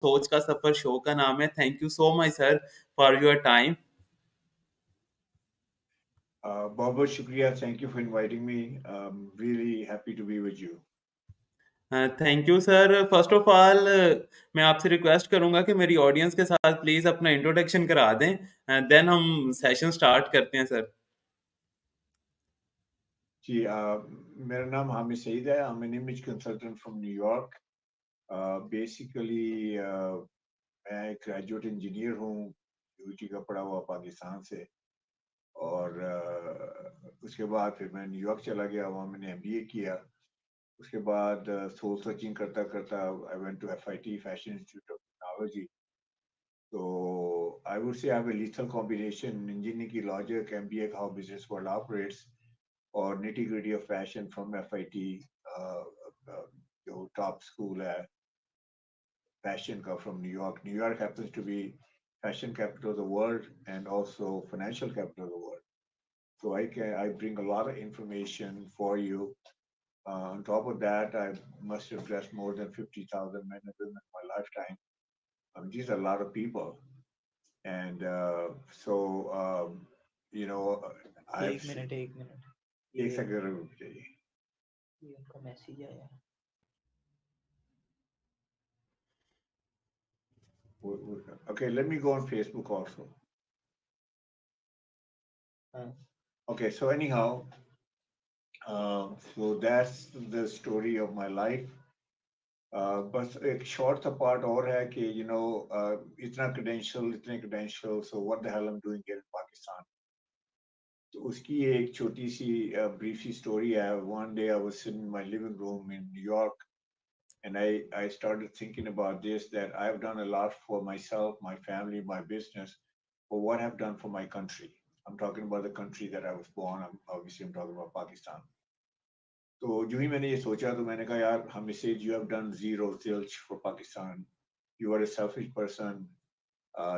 सोच का सफ़र शो का नाम है। Thank you so much sir for your time. बहुत बहुत शुक्रिया. Thank you for inviting me. Really happy to be with you. Thank you sir. First of all मैं आपसे रिक्वेस्ट करूँगा कि मेरी ऑडियंस के साथ प्लीज़ अपना इंट्रोडक्शन करा दें, देन हम सेशन स्टार्ट करते हैं सर। जी, मेरा नाम हामिद सईद है. I'm an image consultant from New York. Basically, मैं एक ग्रेजुएट इंजीनियर हूँ, यूटी का पढ़ा हुआ पाकिस्तान से. और उसके बाद फिर मैं न्यूयॉर्क चला गया, वहाँ मैंने एमबीए किया. उसके बाद सोल सर्चिंग करता करता I went to FIT, fashion institute of technology. So I would say I have a lethal combination: engineering की logic, MBA how business world operates, और nitty gritty of fashion from FIT, uh, uh, जो top school है fashion का from New York. New York happens to be fashion capital of the world and also financial capital of the world. So I bring a lot of information for you. On top of that, I must have dressed more than 50,000 men and women in my lifetime. These are a lot of people. And so, you know, I've एक minute एक second रुक जाइए. ये उनका message आया. Okay, let me go on Facebook also. हाँ. Okay, so anyhow, so that's the story of my life. बस एक short सा part और है कि इतना credential, so what the hell I'm doing here in Pakistan. तो उसकी एक छोटी सी brief सी story है. One day I was sitting in my living room in New York, and I started thinking about this, that I've done a lot for myself, my family, my business, for what I've done for my country. I'm talking about the country that I was born. I'm talking about Pakistan. तो जो ही मैंने ये सोचा तो मैंने कहा यार हमें से you have done zero zilch for Pakistan. You are a selfish person.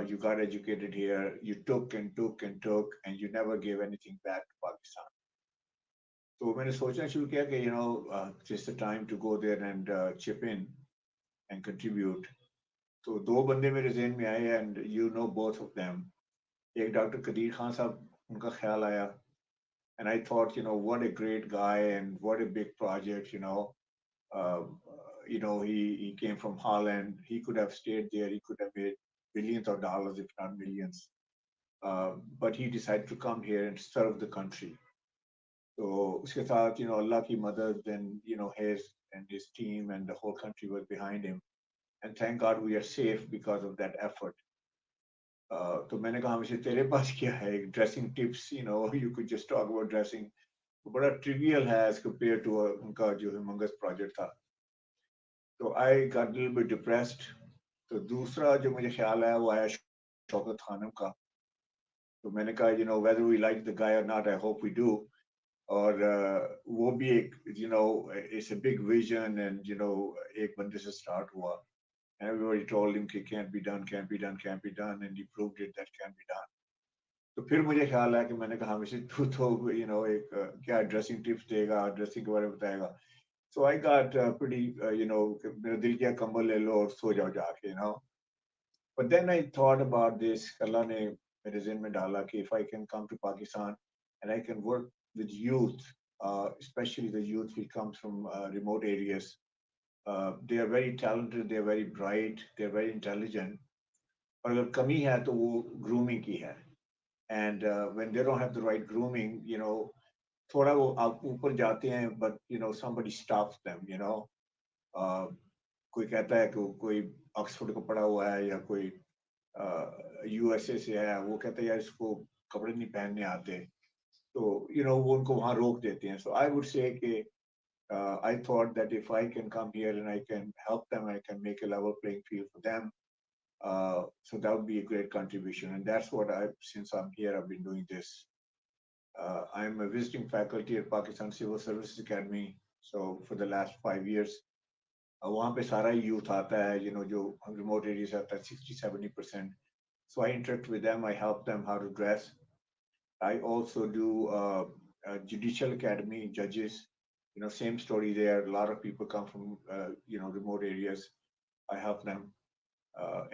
You got educated here. You took and took and took, and you never gave anything back to Pakistan. तो मैंने सोचना शुरू किया कि just the time to go there and chip in and contribute. तो दो बंदे मेरे ज़हन में आए, and you know both of them. एक डॉक्टर कदीर खान साहब, उनका ख्याल आया, and I thought, what a great guy and what a big project. Uh, he came from Holland. He could have stayed there. He could have made billions of dollars, if not millions. But he decided to come here and serve the country. So उसके साथ, Allah की मदद, and his and his team and the whole country was behind him. And thank God we are safe because of that effort. तो मैंने कहा हमेशा तेरे पास क्या है, dressing tips, you could just talk about dressing. बड़ा ट्रिवियल है as compared to उनका जो humongous project था. तो I got a little bit depressed. तो दूसरा जो मुझे ख्याल आया वो आया शौकत खानम का. तो मैंने कहा, whether we like the guy or not, I hope we do. और वो भी एक, it's a big vision, and एक बंदे से start हुआ. And everybody told him it can't be done, can't be done, can't be done, and he proved it that can be done. तो फिर मुझे ख्याल आया कि मैंने कहा हमेशा तू तो एक क्या ड्रेसिंग टिप्स देगा, ड्रेसिंग के बारे में बताएगा. So I got pretty, मेरा दिल किया कंबल ले लो और सो जाओ जाके. But then I thought about this. अल्लाह ने मेरे ज़हन में डाला कि if I can come to Pakistan and I can work with youth, especially the youth who comes from remote areas. They are very talented, they are very bright, they are very intelligent. और अगर कमी है तो वो grooming की है. And when they don't have the right grooming, थोड़ा वो आप ऊपर जाते हैं, but somebody stops them. कोई कहता है कि कोई ऑक्सफोर्ड का पढ़ा हुआ है या कोई यूएसए से है, वो कहता है यार इसको कपड़े नहीं पहनने आते, तो वो उनको वहां रोक देते हैं. So I would say कि I thought that if I can come here and I can help them, I can make a level playing field for them. So that would be a great contribution, and that's what since I'm here, I've been doing this. I'm a visiting faculty at Pakistan Civil Services Academy. So for the last 5 years, वहाँ पे सारा youth आता है, जो remote areas आता है, 60-70%. So I interact with them, I help them how to dress. I also do judicial academy judges. Same story there. A lot of people come from remote areas. I help them.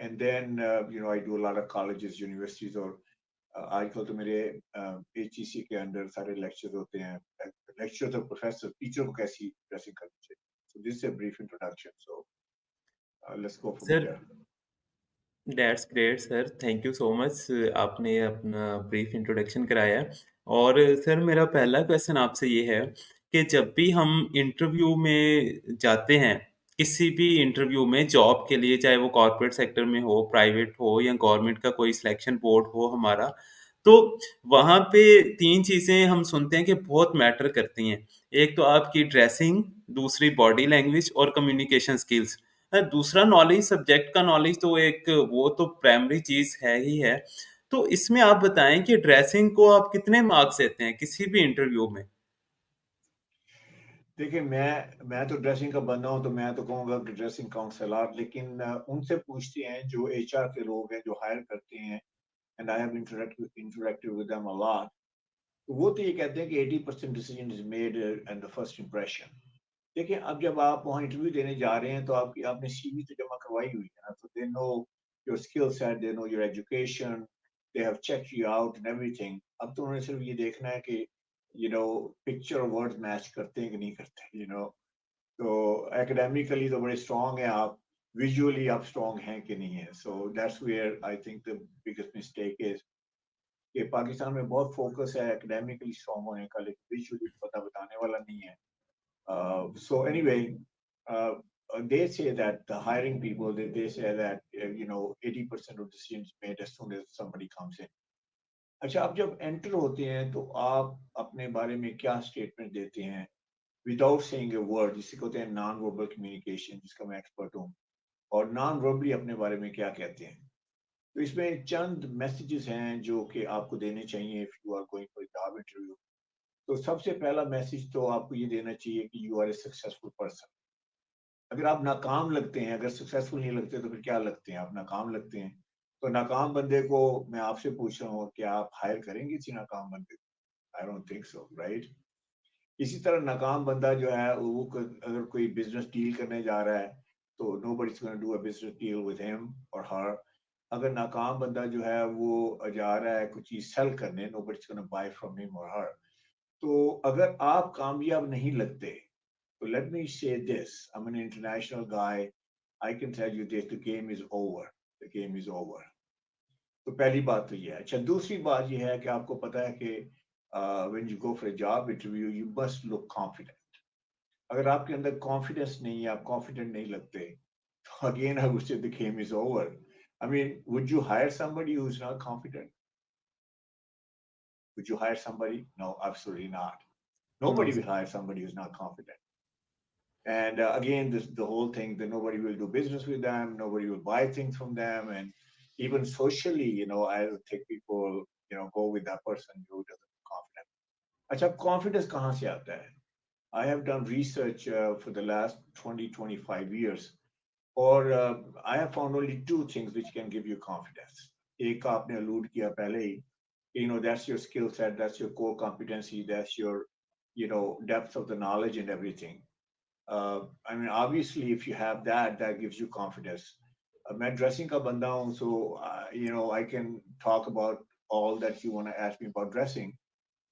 and then I do a lot of colleges, universities, और आजकल तो मेरे HEC के अंदर सारे lectures होते हैं, lectures और प्रोफेसर टीचर को कैसी ड्रेसिंग करनी चाहिए. So this is a brief introduction. So let's go from sir here. That's great sir, thank you so much. आपने अपना ब्रीफ इंट्रोडक्शन कराया। और सर मेरा पहला क्वेश्चन आपसे ये है कि जब भी हम इंटरव्यू में जाते हैं, किसी भी इंटरव्यू में जॉब के लिए, चाहे वो कॉर्पोरेट सेक्टर में हो, प्राइवेट हो या गवर्नमेंट का कोई सिलेक्शन बोर्ड हो हमारा, तो वहाँ पे 3 चीज़ें हम सुनते हैं कि बहुत मैटर करती हैं। एक तो आपकी ड्रेसिंग, दूसरी बॉडी लैंग्वेज और कम्युनिकेशन स्किल्स। दूसरा नॉलेज, सब्जेक्ट का नॉलेज तो एक वो तो प्राइमरी चीज़ है ही है। तो इसमें आप बताएँ कि ड्रेसिंग को आप कितने मार्क्स देते हैं किसी भी इंटरव्यू में? देखिए, मैं तो ड्रेसिंग का बंदा हूँ, तो मैं तो कहूँगा कि ड्रेसिंग काउंट्स अ लॉट, लेकिन उनसे पूछते हैं जो HR के लोग हैं, जो हायर करते हैं, and I have interacted with them a lot, तो वो तो ये कहते हैं कि 80% decision is made at the first impression. देखिए, अब जब आप वहाँ इंटरव्यू देने जा रहे हैं, तो आपने CV तो जमा करवाई हुई है ना, तो they know your skill set, they know your education, they have checked you out and everything. अब तो उन्हें सिर्फ ये देखना है कि पिक्चर और वर्ड्स मैच करते हैं कि नहीं करते. तो एकेडमिकली तो बड़े स्ट्रांग हैं आप, विजुअली आप स्ट्रांग हैं कि नहीं है. So that's where I think the biggest mistake is कि पाकिस्तान में बहुत फोकस है एकेडमिकली स्ट्रांग होने का, लेकिन विजुअली पता बताने वाला नहीं है. So anyway, uh, they say that the hiring people, they say that 80% of decisions made as soon as somebody comes in. अच्छा, आप जब एंटर होते हैं तो आप अपने बारे में क्या स्टेटमेंट देते हैं विदाउट सेइंग अ वर्ड, जिसे कहते हैं नॉन वर्बल कम्युनिकेशन, जिसका मैं एक्सपर्ट हूँ, और नॉन वर्बली अपने बारे में क्या कहते हैं. तो इसमें चंद मैसेजेस हैं जो कि आपको देने चाहिए if you are going for job interview. तो सबसे पहला मैसेज तो आपको ये देना चाहिए कि you are a successful person. अगर आप नाकाम लगते हैं, अगर सक्सेसफुल नहीं लगते, तो फिर क्या लगते हैं? आप नाकाम लगते हैं. तो नाकाम बंदे को मैं आपसे पूछ रहा हूँ, क्या आप हायर करेंगे किसी नाकाम बंदे को? I don't think so, right? इसी तरह नाकाम बंदा जो है वो अगर कोई बिजनेस डील करने जा रहा है, तो nobody is gonna do a business deal with him और हर. अगर नाकाम बंदा जो है वो जा रहा है कुछ चीज सेल करने, nobody is gonna buy from him और हर. तो अगर आप कामयाब नहीं लगते, so let me say this. I'm an international guy. I can tell you this, the game is over. The game is over. तो पहली बात तो ये है. अच्छा, दूसरी बात ये है कि आपको पता है कि when you go for a job interview, you must look confident. अगर आपके अंदर confidence नहीं है, आप confident नहीं लगते, तो again I would say the game is over. I mean, would you hire somebody who's not confident? Would you hire somebody? No, absolutely not. No Nobody will sir. hire somebody who's not confident. And again, the whole thing that nobody will do business with them, nobody will buy things from them, and even socially, I don't think people, go with that person who doesn't feel confident. अच्छा, confidence कहाँ से आता है? I have done research for the last 20, 25 years, or I have found only two things which can give you confidence. एक आपने allude किया पहले ही, that's your skill set, that's your core competency, that's your, depth of the knowledge and everything. I mean, obviously, if you have that, that gives you confidence. मैं dressing का बंदा हूँ, so I can talk about all that you want to ask me about dressing,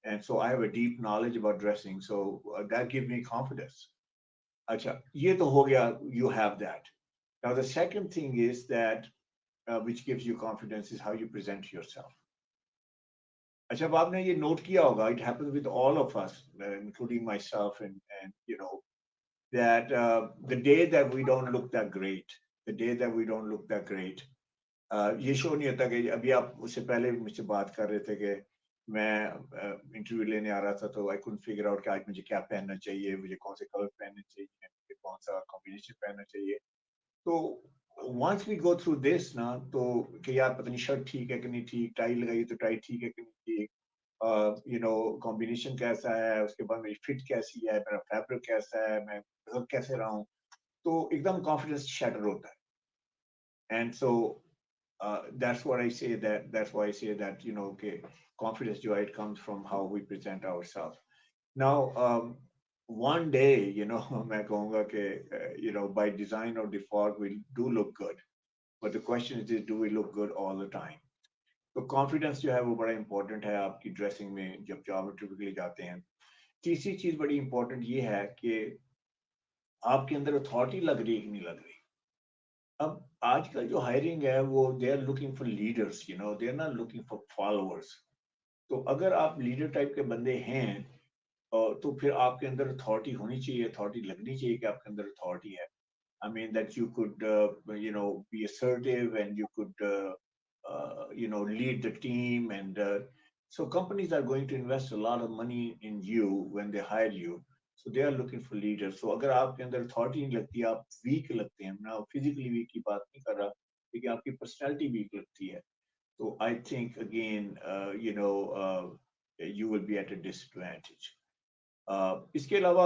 and so I have a deep knowledge about dressing, so that gives me confidence. अच्छा, ये तो हो गया, you have that. Now the second thing is that which gives you confidence is how you present yourself. अच्छा, अब आपने ये note किया होगा, it happens with all of us, including myself, and that the day that we don't look that great, the day that we don't look that great, ये show नहीं होता कि अभी आप उससे पहले भी मुझसे बात कर रहे थे कि मैं इंटरव्यू लेने आ रहा था, तो आई कुडंट फिगर आउट कि आज मुझे क्या पहनना चाहिए, मुझे कौन से कलर पहनने चाहिए, मुझे कौन सा कॉम्बिनेशन पहनना चाहिए. तो once we go through this ना, तो कि यार पता नहीं शर्ट ठीक है कि नहीं ठीक, टाई लगाई तो टाई ठीक है कि नहीं ठीक, कॉम्बिनेशन कैसा है, उसके बाद मेरी फिट कैसी है, मेरा फैब्रिक कैसा है, मैं कैसे रहा हूँ, तो एकदम कॉन्फिडेंस शैटर होता है. And so that's why I say that okay, confidence जो है, it comes from how we present ourselves. Now one day मैं कहूँगा कि by design or default we do look good, but the question is, do we look good all the time? तो confidence जो है वो बड़ा इंपॉर्टेंट है आपकी ड्रेसिंग में जब जॉब इंटरव्यू के लिए जाते हैं। तीसरी चीज बड़ी इंपॉर्टेंट ये है कि आपके अंदर अथॉरिटी लग रही है कि नहीं लग रही। अब आजकल जो हायरिंग है वो they are looking for leaders, you know, they are not looking for followers. तो अगर आप लीडर टाइप के बंदे हैं तो फिर आपके अंदर अथॉरिटी होनी चाहिए, अथॉरिटी लगनी चाहिए कि आपके अंदर अथॉरिटी है। I mean that you could, be assertive and you could, lead the team. And so companies are going to invest a lot of money in you when they hire you. So they are looking for leaders. So अगर आपके अंदर authority नहीं लगती, आप week लगते हैं ना, physically weak की बात नहीं कर रहा, लेकिन आपकी पर्सनैलिटी वीक लगती है, तो I think again you will be at a disadvantage. इसके अलावा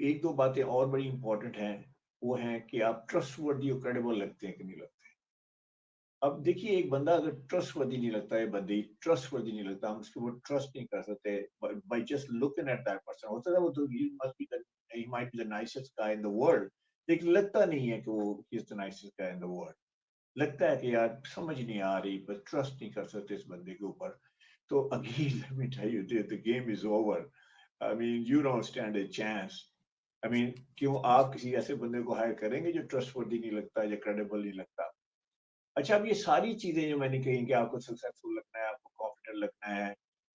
एक दो बातें और बड़ी इंपॉर्टेंट हैं, वो हैं कि आप ट्रस्टवर्दी और क्रेडिबल लगते हैं कि नहीं लगते। अब देखिए, एक बंदा अगर ट्रस्टवर्दी नहीं लगता है, बंदी ट्रस्टवर्दी नहीं लगता, हम उसके ऊपर ट्रस्ट नहीं कर सकते by just looking at that person. होता है वो तो he might be the nicest guy in the world, लेकिन लगता नहीं है कि वो he is the nicest guy in the world. लगता है कि यार समझ नहीं आ रही, बस ट्रस्ट नहीं कर सकते इस बंदे के ऊपर। तो again let me tell you, the game is over. I mean you don't stand a chance. I mean क्यों आप किसी ऐसे बंदे को हायर करेंगे जो ट्रस्टवर्दी नहीं लगता या क्रेडिबल नहीं लगता। अच्छा, अब ये सारी चीजें जो मैंने कही कि आपको सक्सेसफुल लगना है, आपको कॉन्फिडेंट लगना है,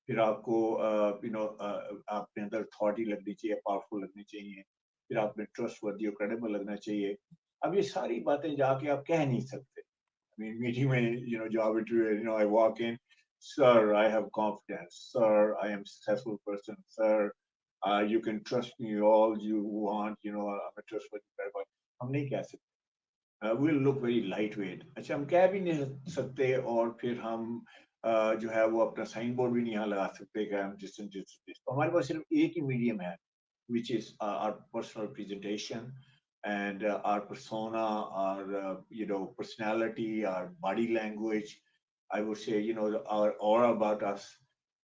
फिर आपको आपके अंदर अथॉरिटी लगनी चाहिए, पावरफुल लगनी चाहिए, फिर आप में ट्रस्टवर्दी और क्रेडिबल लगना चाहिए। अब ये सारी बातें जाके आप कह नहीं सकते। I mean, meeting में, job interview, I walk in, sir, I have confidence, sir, I am a successful person, sir, you can trust me all you want, I'm a trustworthy person. हम नहीं कह सकते। We'll look very lightweight. अच्छा, हम कह भी नहीं सकते, और फिर हम जो है वो अपना साइन बोर्ड भी नहीं यहाँ लगा सकते कि हम जिस तो हमारे पास सिर्फ एक ही मीडियम है, which is our personal presentation and our persona, our personality, our body language. I would say, our aura about us,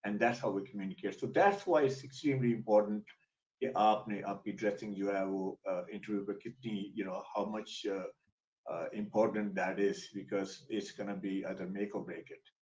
and that's how we communicate. So that's why it's extremely important कि आपने आपकी dressing जो है वो interview पे कितनी, how much important that is, because it's going to be either make or break it.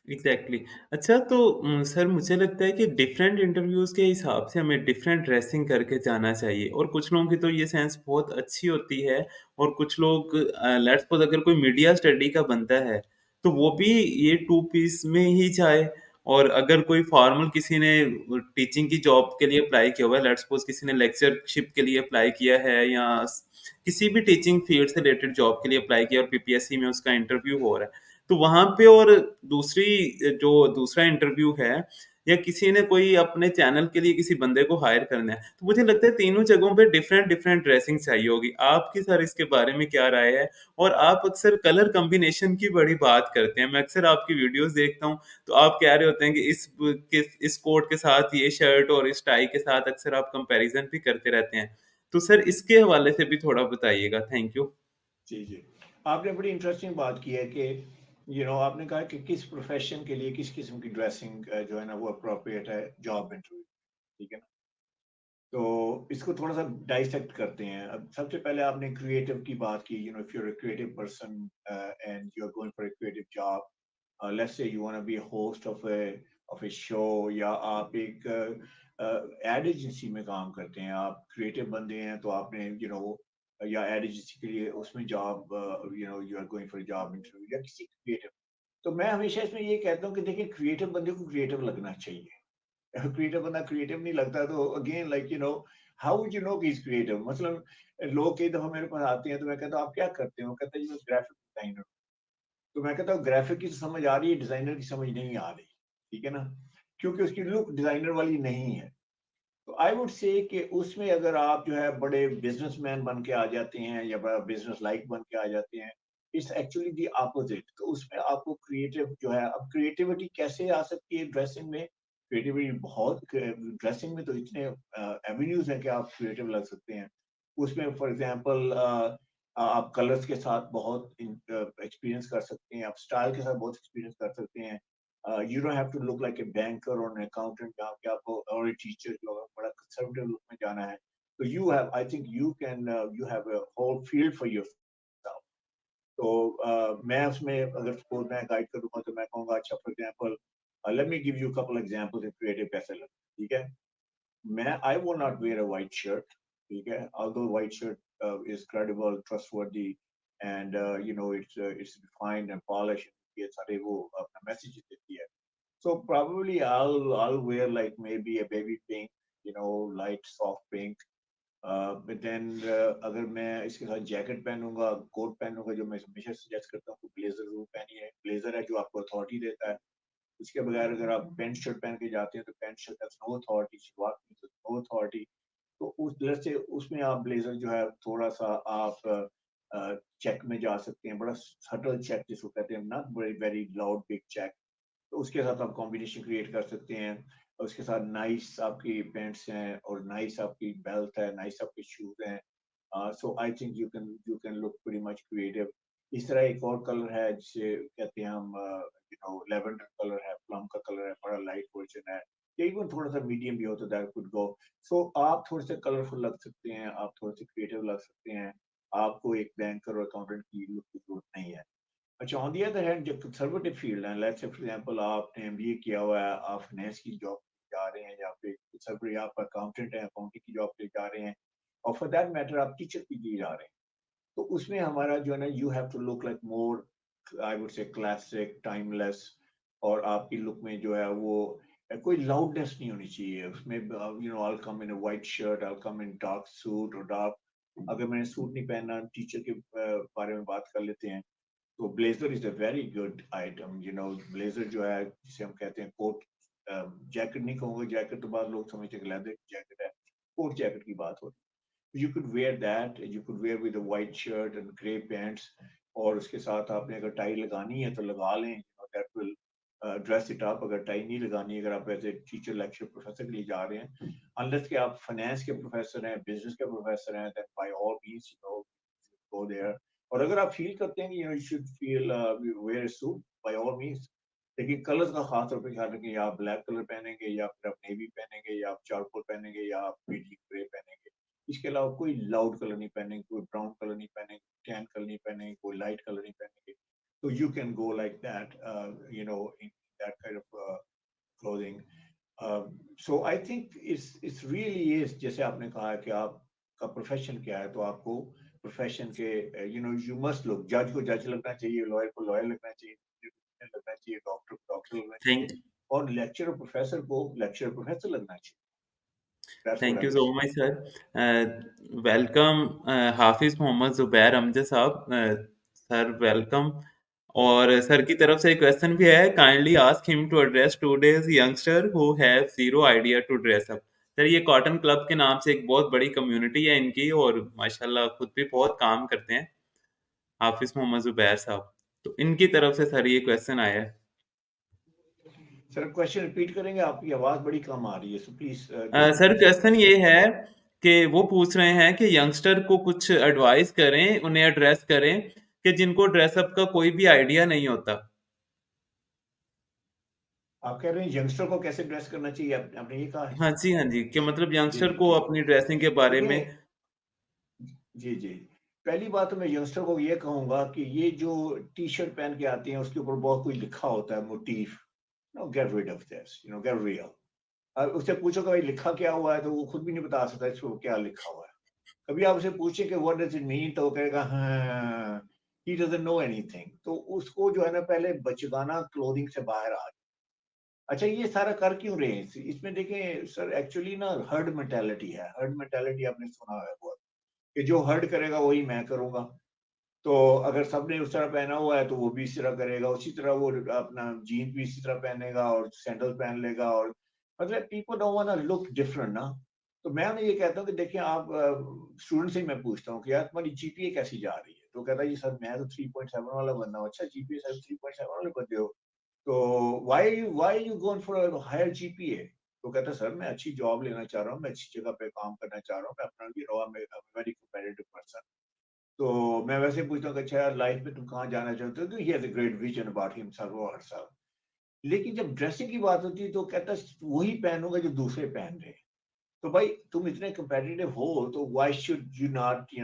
Exactly. अच्छा तो सर मुझे लगता है कि डिफरेंट इंटरव्यूज़ के हिसाब से हमें डिफरेंट ड्रेसिंग करके जाना चाहिए और कुछ लोगों की तो ये सेंस बहुत अच्छी होती है और कुछ लोग लेट्स सपोज़ अगर कोई मीडिया स्टडी का बंदा है, तो वो भी ये टू पीस में ही जाए और अगर कोई फॉर्मल किसी ने टीचिंग की जॉब के लिए अप्लाई किया हुआ है, लेट्स सपोज़ किसी ने लेक्चरशिप के लिए अप्लाई किया है या किसी भी टीचिंग फील्ड से रिलेटेड जॉब के लिए अप्लाई किया और पीपीएससी में उसका इंटरव्यू हो रहा है। तो वहाँ पे और जो दूसरा इंटरव्यू है या किसी ने कोई अपने चैनल के लिए किसी बंदे को हायर करना है, तो मुझे लगता है तीनों जगहों पे डिफरेंट डिफरेंट ड्रेसिंग चाहिए होगी। आपकी सर इसके बारे में क्या राय है? और आप अक्सर कलर कॉम्बिनेशन की बड़ी बात करते हैं। मैं अक्सर आपकी वीडियोस देखता हूँ, तो आप कह रहे होते हैं कि इस कोट के साथ ये शर्ट और इस टाई के साथ अक्सर आप कंपैरिजन भी करते रहते हैं। तो सर इसके हवाले से भी थोड़ा बताइएगा। Thank you. जी जी, आपने बड़ी इंटरेस्टिंग बात की है कि आपने कहा कि किस प्रोफेशन के लिए किस किस्म की ड्रेसिंग जो है ना वो अप्रोप्रिएट है जॉब इंटरव्यू। ठीक है ना, तो इसको थोड़ा सा डाइसेक्ट करते हैं। अब सबसे पहले आपने क्रिएटिव की बात की, if you are a creative person and you are going for a creative job, let's say you want to be a host of a show, या आप एक एड एजेंसी में काम करते हैं, आप क्रिएटिव बंदे हैं, तो आपने या एड एजेंसी के लिए उसमें job, you are going for job interview या किसी क्रिएटिव। तो मैं हमेशा इसमें ये कहता हूँ कि देखिए, क्रिएटिव बंदे को क्रिएटिव लगना चाहिए। क्रिएटिव बंदा क्रिएटिव नहीं लगता, तो again how would you know कि इज क्रिएटिव। मतलब लोग कई दफा मेरे पास आते हैं, तो मैं कहता हूँ आप क्या करते हो, कहते हैं जी मैं ग्राफिक डिजाइनर। तो मैं कहता हूँ ग्राफिक की तो समझ आ रही है, डिजाइनर की समझ नहीं आ रही। ठीक है ना, क्योंकि उसकी लुक डिजाइनर वाली नहीं है। तो आई वुड से कि उसमें अगर आप जो है बड़े बिजनेसमैन बन के आ जाते हैं या बड़ा बिजनेस लाइक बन के आ जाते हैं, इट्स एक्चुअली दी अपोजिट। तो उसमें आपको क्रिएटिव जो है, अब क्रिएटिविटी कैसे आ सकती है ड्रेसिंग में। क्रिएटिविटी बहुत, ड्रेसिंग में तो इतने एवेन्यूज हैं कि आप क्रिएटिव लग सकते हैं। उसमें फॉर एग्जांपल आप कलर्स के साथ बहुत एक्सपीरियंस कर सकते हैं, आप स्टाइल के साथ बहुत एक्सपीरियंस कर सकते हैं। You don't have to look like a banker or an accountant जहाँ पे आपको, और a teacher जो है बड़ा conservative look में जाना है। So you have, I think you can, you have a whole field for yourself. तो मैं उसमें अगर सपोज मैं गाइड करूंगा तो मैं कहूँगा अच्छा for example let me give you couple examples of creative कैसे लगता है, ठीक है? मैं I would not wear a white shirt, ठीक है? Although white shirt is credible, trustworthy and you know it's refined and polish, ये सारे वो अपना मैसेज देती है. So probably I'll wear like maybe a baby pink, you know, light soft pink. But then अगर मैं इसके साथ जैकेट पहनूंगा, कोट पहनूंगा, जो मैं हमेशा सजेस्ट करता हूँ कि ब्लेजर जरूर पहनिए. ब्लेजर है जो आपको अथॉरिटी देता है. उसके बगैर अगर आप पैंट शर्ट पहन के जाते हैं तो pant shirt has no authority, no authority. तो उस तरह से उसमें आप ब्लेजर जो है थोड़ा सा आप चेक में जा सकते हैं, बड़ा सटल चेक जिसको कहते हैं, not very very loud big check. तो उसके साथ आप कॉम्बिनेशन क्रिएट कर सकते हैं. और उसके साथ नाइस आपकी पैंट्स हैं और नाइस आपकी बेल्ट है, नाइस आपके शूज हैं. So I think you can look very much creative. इस तरह एक और कलर है जिसे कहते हैं हम यू नो लेवेंडर कलर है, प्लम का कलर है, बड़ा लाइट वर्जन है. या इवन थोड़ा सा मीडियम भी हो तो दैट कुड गो. सो आप थोड़े से कलरफुल लग सकते हैं, आप थोड़े से क्रिएटिव लग सकते हैं. आपको एक बैंकर और अकाउंटेंट की लुक की जरूरत नहीं है. अच्छा, ऑन दी अदर हैंड जो कंजर्वेटिव फील्ड है, लेट्स से फॉर एग्जांपल आपने एमबीए किया हुआ है, आप फाइनेंस की जॉब जा रहे हैं, या फिर कंजर्वेटिव आप अकाउंटेंट हैं, अकाउंटिंग की जॉब पे जा रहे हैं, और फॉर दैट मैटर आप टीचर के लिए जा रहे हैं. तो उसमें हमारा जो है ना, you have to look like more, I would say classic, timeless. और आपकी लुक में जो है वो कोई लाउडनेस नहीं होनी चाहिए उसमें. You know, I come in a white shirt, I come in dark suit और डार्क. अगर मैंने सूट नहीं पहना, टीचर के बारे में बात कर लेते हैं, तो blazer is a very good item. You know, blazer जो है जिसे हम कहते हैं कोट, जैकेट नहीं कहूँगा, जैकेट तो बाद लोग समझते हैं लेदर जैकेट है. कोट जैकेट की बात होती है. You could wear that, you could wear with a white shirt and grey pants. और उसके साथ आपने अगर टाई लगानी है तो लगा लें, that will dress it up. अगर टाई नहीं लगानी, अगर आप as a teacher, lecture, professor के लिए जा रहे हैं, अनलेस कि आप फाइनेंस के प्रोफेसर हैं, बिजनेस के प्रोफेसर हैं, then by all means you know go there. और अगर आप फील करते हैं कि you should feel wear a suit, by all means. लेकिन कलर्स का खास तौर पे ख्याल रखें, या आप ब्लैक कलर पहनेंगे, या फिर आप नेवी पहनेंगे, या आप चारकोल पहनेंगे, या आप मीडियम ग्रे पहनेंगे. इसके अलावा कोई लाउड कलर नहीं पहनेंगे, कोई ब्राउन कलर नहीं पहनेंगे, टैन कलर नहीं पहनेंगे, कोई लाइट कलर नहीं पहनेंगे. तो you can go like that, you know, in that kind of clothing. So I think it's really is, जैसे आपने कहा कि आपका प्रोफेशन क्या है, तो आपको प्रोफेशन के you know you must look. जज को जज लगना चाहिए, लॉयर को लॉयर लगना चाहिए, लगना चाहिए, डॉक्टर को डॉक्टर लगना चाहिए, थैंक और लेक्चरर प्रोफेसर को लेक्चरर प्रोफेसर लगना चाहिए. That's what thank I you would so say. Much sir. Welcome Hafiz Mohammad Zubair Hamza साहब. Sir welcome. और सर की तरफ से एक क्वेश्चन भी है. Kindly ask him to address today's youngster who have zero idea to dress up. Sir ये कॉटन क्लब के नाम से एक बहुत बड़ी कम्युनिटी है इनकी, और माशाल्लाह खुद भी बहुत काम करते हैं हाफिज मोहम्मद जुबैर साहब. तो इनकी तरफ से सर ये क्वेश्चन आया है. सर क्वेश्चन रिपीट करेंगे, आपकी आवाज बड़ी कम आ रही है, so please just sir repeat the question ये क्वेश्चन. है कि वो पूछ रहे हैं कि यंगस्टर को कुछ एडवाइस करें, उन्हें एड्रेस करें कि जिनको ड्रेसअप का कोई भी आइडिया नहीं होता. आप कह रहे हैं यंगस्टर को कैसे ड्रेस करना चाहिए, आपने ये कहा है? हाँ जी, हाँ जी, कि मतलब जी यंगस्टर जी को जी. अपनी ड्रेसिंग के बारे में. देखिए, जी जी, पहली बात तो मैं यंगस्टर को ये कहूंगा कि ये जो टी शर्ट पहन के आती हैं उसके ऊपर बहुत कुछ लिखा होता है, motif. No, get rid of this, you know, get real. उससे पूछो कि भाई लिखा क्या हुआ है, तो वो खुद भी नहीं बता सकता इसको क्या लिखा हुआ है. कभी आप उसे पूछे कि व्हाट डज इट मीन, तो वो कहेगा हाँ, ही डजंट नो एनीथिंग. तो उसको जो है ना, पहले बचगाना क्लोथिंग से बाहर आ. अच्छा, ये सारा कर क्यों रहे हैं इसमें? देखें सर, एक्चुअली ना हर्ड मेंटालिटी है. हर्ड मेंटालिटी आपने सुना है बहुत, कि जो हर्ड करेगा वही मैं करूंगा. तो अगर सबने उस तरह पहना हुआ है तो वो भी इस तरह करेगा, उसी तरह वो अपना जीन्स भी इसी तरह पहनेगा और सैंडल पहन लेगा. और मतलब people don't want to look different ना. तो मैं उन्हें ये कहता हूँ कि देखिए, आप स्टूडेंट से ही मैं पूछता हूँ कि यार तुम्हारी जीपीए कैसी जा रही है, तो कहता है जी सर मैं तो 3.7 वाला बंदा हूँ. अच्छा, जीपीए सर 3.7 वाले बंदे हो, तो why you going for a higher GPA? तो कहता है सर मैं अच्छी जॉब लेना चाह रहा हूँ, मैं अच्छी जगह पे काम करना चाह रहा हूँ, मैं अपना you know very competitive person. तो मैं वैसे पूछता हूँ कि अच्छा यार लाइफ में तुम कहाँ जाना चाहते हो, तो he has a great vision about himself और हरसेल्फ. लेकिन जब ड्रेसिंग की बात होती है तो कहता है वही पहनूंगा जो दूसरे पहन रहे हैं. तो भाई तुम इतने कंपेटिटिव हो तो व्हाई शुड यू नॉट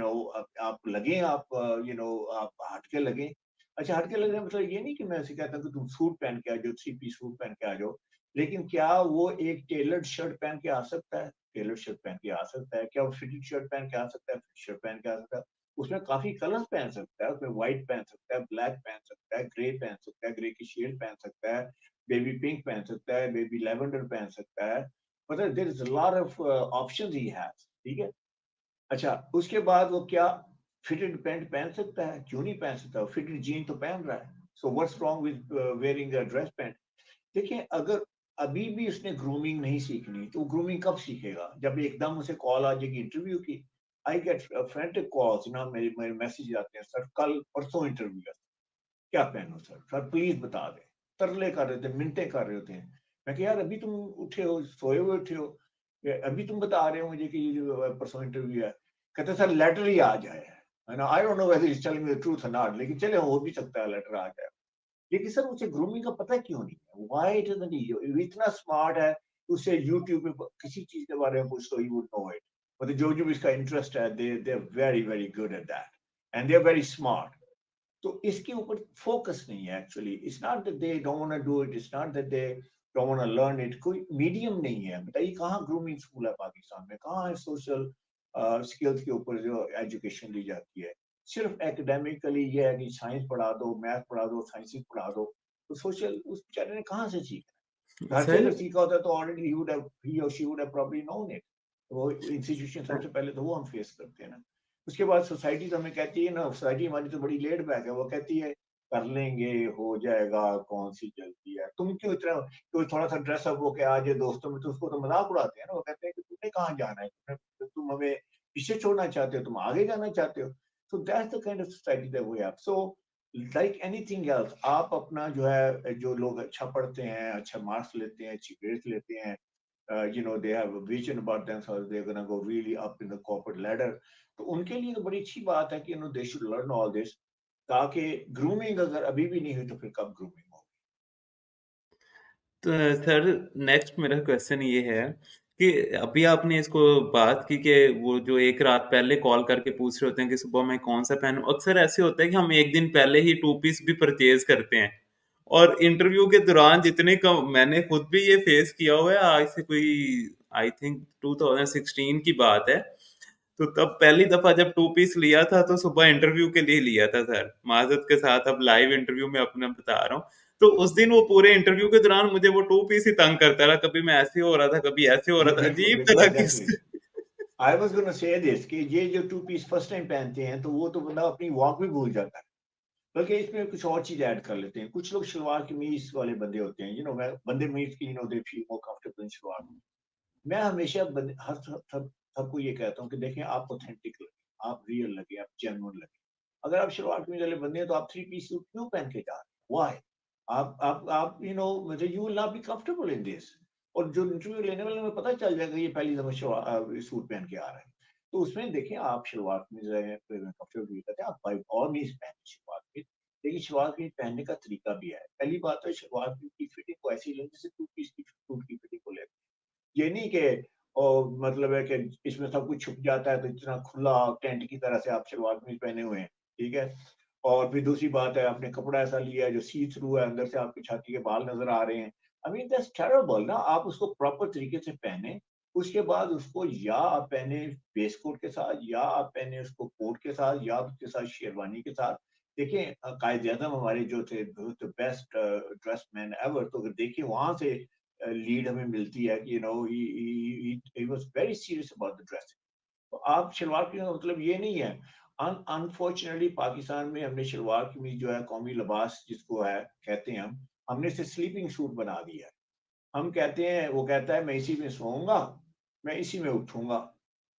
आप लगे आप आप हट के लगे। अच्छा, हट के लगने मतलब ये नहीं कि मैं ऐसे कहता हूँ कि तुम सूट पहन के आ जाओ, थ्री पीस सूट पहन के आ जाओ, लेकिन क्या वो एक टेलर्ड शर्ट पहन के आ सकता है? टेलर्ड शर्ट पहन के आ सकता है। क्या वो फिटेड शर्ट पहन के आ सकता है? फिटेड शर्ट पहन के आ सकता है। उसमें काफी कलर्स पहन सकता है, उसमें व्हाइट पहन सकता है, ब्लैक पहन सकता है, ग्रे पहन सकता है, ग्रे की शेड पहन सकता है, बेबी पिंक पहन सकता है, बेबी लेवेंडर पहन सकता है। मतलब there is a lot of options he has, ठीक है। अच्छा, उसके बाद वो क्या फिटेड पैंट पहन सकता है? क्यों नहीं पहन सकता? फिटेड जीन तो पहन रहा है। So what's wrong with wearing a dress pant? देखिए, अगर अभी भी उसने ग्रूमिंग नहीं सीखनी तो ग्रूमिंग कब सीखेगा? जब एकदम उसे कॉल आ जाएगी इंटरव्यू की। आई गेट फ्रेंटिक कॉल्स ना, मेरे मेरे मैसेज आते हैं, सर कल परसों इंटरव्यू है, क्या पहनूं सर? सर प्लीज बता दें। तरले कर रहे थे, मिन्नतें कर रहे होते हैं। मैं कहा यार अभी तुम उठे हो, सोए हुए उठे हो, अभी तुम बता रहे हो मुझे कि ये जो परसों इंटरव्यू है। कहते सर लेटर ही आ जाए, है ना। आई don't know whether is telling me the truth और नॉट, लेकिन चले हो भी सकता है लेटर आ जाए। लेकिन सर उसे ग्रूमिंग का पता क्यों नहीं है? व्हाई इट डजंट ही इतना स्मार्ट है, उसे यूट्यूब पे किसी चीज के बारे में पूछ तो ही वुड नो इट। मतलब जो जो भी इसका इंटरेस्ट है, they are very very good at that and they are very smart. तो इसके ऊपर फोकस नहीं है actually. It's not that they don't want to do it, it's not that they don't want to learn it. कोई medium नहीं है। बताइए कहाँ ग्रूमिंग स्कूल है पाकिस्तान में? कहाँ है सोशल स्किल्स के ऊपर जो एजुकेशन दी जाती है? सिर्फ एकेडमिकली ये है कि साइंस पढ़ा दो, मैथ पढ़ा दो, साइंस पढ़ा दो। तो सोशल उस बेचारे ने कहाँ से सीखा? घर से सर अगर सीखा होता तो ऑलरेडी ही और she would have probably known it. वो इंस्टीट्यूशन सबसे पहले तो वो हम फेस करते हैं ना। उसके बाद सोसाइटी तो हमें कहती है ना, सोसाइटी हमारी तो बड़ी लेट बैक है, वो कहती है कर लेंगे, हो जाएगा, कौन सी जल्दी है, तुम क्यों इतना, कोई थोड़ा सा ड्रेसअप होके आ जाए दोस्तों में तो उसको तो मजाक उड़ाते हैं ना। वो कहते हैं कि तुमने कहाँ जाना है, तुम हमें पीछे छोड़ना चाहते हो, तुम आगे जाना चाहते हो। So that's the kind of society that we have. So like anything else, आप अपना जो है, जो लोग अच्छा पढ़ते हैं, अच्छा मार्क्स लेते हैं, अच्छी ग्रेड्स लेते हैं, they have a vision about themselves, they're going to go really up in the corporate ladder, तो उनके लिए तो बड़ी अच्छी बात है कि they should learn all this, ताकि ग्रूमिंग अगर अभी भी नहीं हुई तो फिर कब ग्रूमिंग होगी? तो सर नेक्स्ट मेरा क्वेश्चन ये है कि अभी आपने इसको बात की कि वो जो एक रात पहले कॉल करके पूछ रहे होते हैं कि सुबह मैं कौन सा पहनूं। अक्सर ऐसे होता है कि हम एक दिन पहले ही टू पीस भी परचेज करते हैं और इंटरव्यू के दौरान जितने कम मैंने खुद भी ये फेस किया हुआ है आज से कोई आई थिंक 2016 की बात है। तो तब पहली दफा जब टू पीस लिया था तो सुबह इंटरव्यू के लिए लिया था सर, माजरत के साथ अब लाइव इंटरव्यू में अपना बता रहा हूँ। तो उस दिन वो पूरे इंटरव्यू के दौरान मुझे वो टू पीस ही तंग करता रहा, कभी मैं ऐसे हो रहा था कभी ऐसे हो जी रहा था, बिल्कुल अजीब बिल्कुल, तरह की exactly. I was gonna say this कि ये जो टू पीस फर्स्ट टाइम पहनते हैं तो वो तो बंदा अपनी वॉक भी भूल जाता है। बल्कि इसमें कुछ और चीज ऐड कर लेते हैं। कुछ लोग शलवार कमीज वाले बंदे होते हैं, मैं बंदे मीज की they feel more comfortable in shalwar. मैं हमेशा हर सबको ये कहता हूँ कि देखें, आप ऑथेंटिक लगे, आप रियल लगे, आप जेन्युइन लगे। अगर आप शलवार कमीज वाले बंदे हैं तो आप थ्री पीस सूट क्यों पहन के जा रहे हैं? व्हाई? आप मतलब you will not be comfortable in this. और जो इंटरव्यू लेने वाले में पता चल जाएगा ये पहली दफा सूट पहन के आ रहा है। तो उसमें देखिए, आप शलवार कमीज कंफर्टेबल फील करते हैं, आप बाई ऑल मीन्स पहने शलवार कमीज। लेकिन शलवार कमीज पहनने का तरीका भी है। पहली बात है, शलवार कमीज की फिटिंग को ऐसी लें जैसे टू पीस की सूट की फिटिंग को लेते हैं। ये नहीं कि मतलब है कि इसमें सब कुछ छुप जाता है तो इतना खुला टेंट की तरह से आप शलवार कमीज पहने हुए हैं, ठीक है। और फिर दूसरी बात है, आपने कपड़ा ऐसा लिया है जो सी थ्रू है, अंदर से आपकी छाती के बाल नजर आ रहे हैं। आई मीन दैट्स टेरेबल ना। आप उसको प्रॉपर तरीके से पहने। उसके बाद उसको या आप पहने बेस कोट के साथ, या आप पहने उसको कोट के साथ, या उसके साथ शेरवानी के साथ। देखिए, कायद आजम हमारे जो थे बेस्ट ड्रेस मैन एवर, तो अगर देखिए वहां से लीड हमें मिलती है कि he was very serious about the dress. तो आप शलवार कमीज का मतलब ये नहीं है। अनफॉर्चुनेटली पाकिस्तान में हमने शलवार कमीज जो है कौमी लिबास जिसको है कहते हैं हम, हमने इसे स्लीपिंग सूट बना दिया है। हम कहते हैं, वो कहता है मैं इसी में सोऊंगा, मैं इसी में उठूंगा,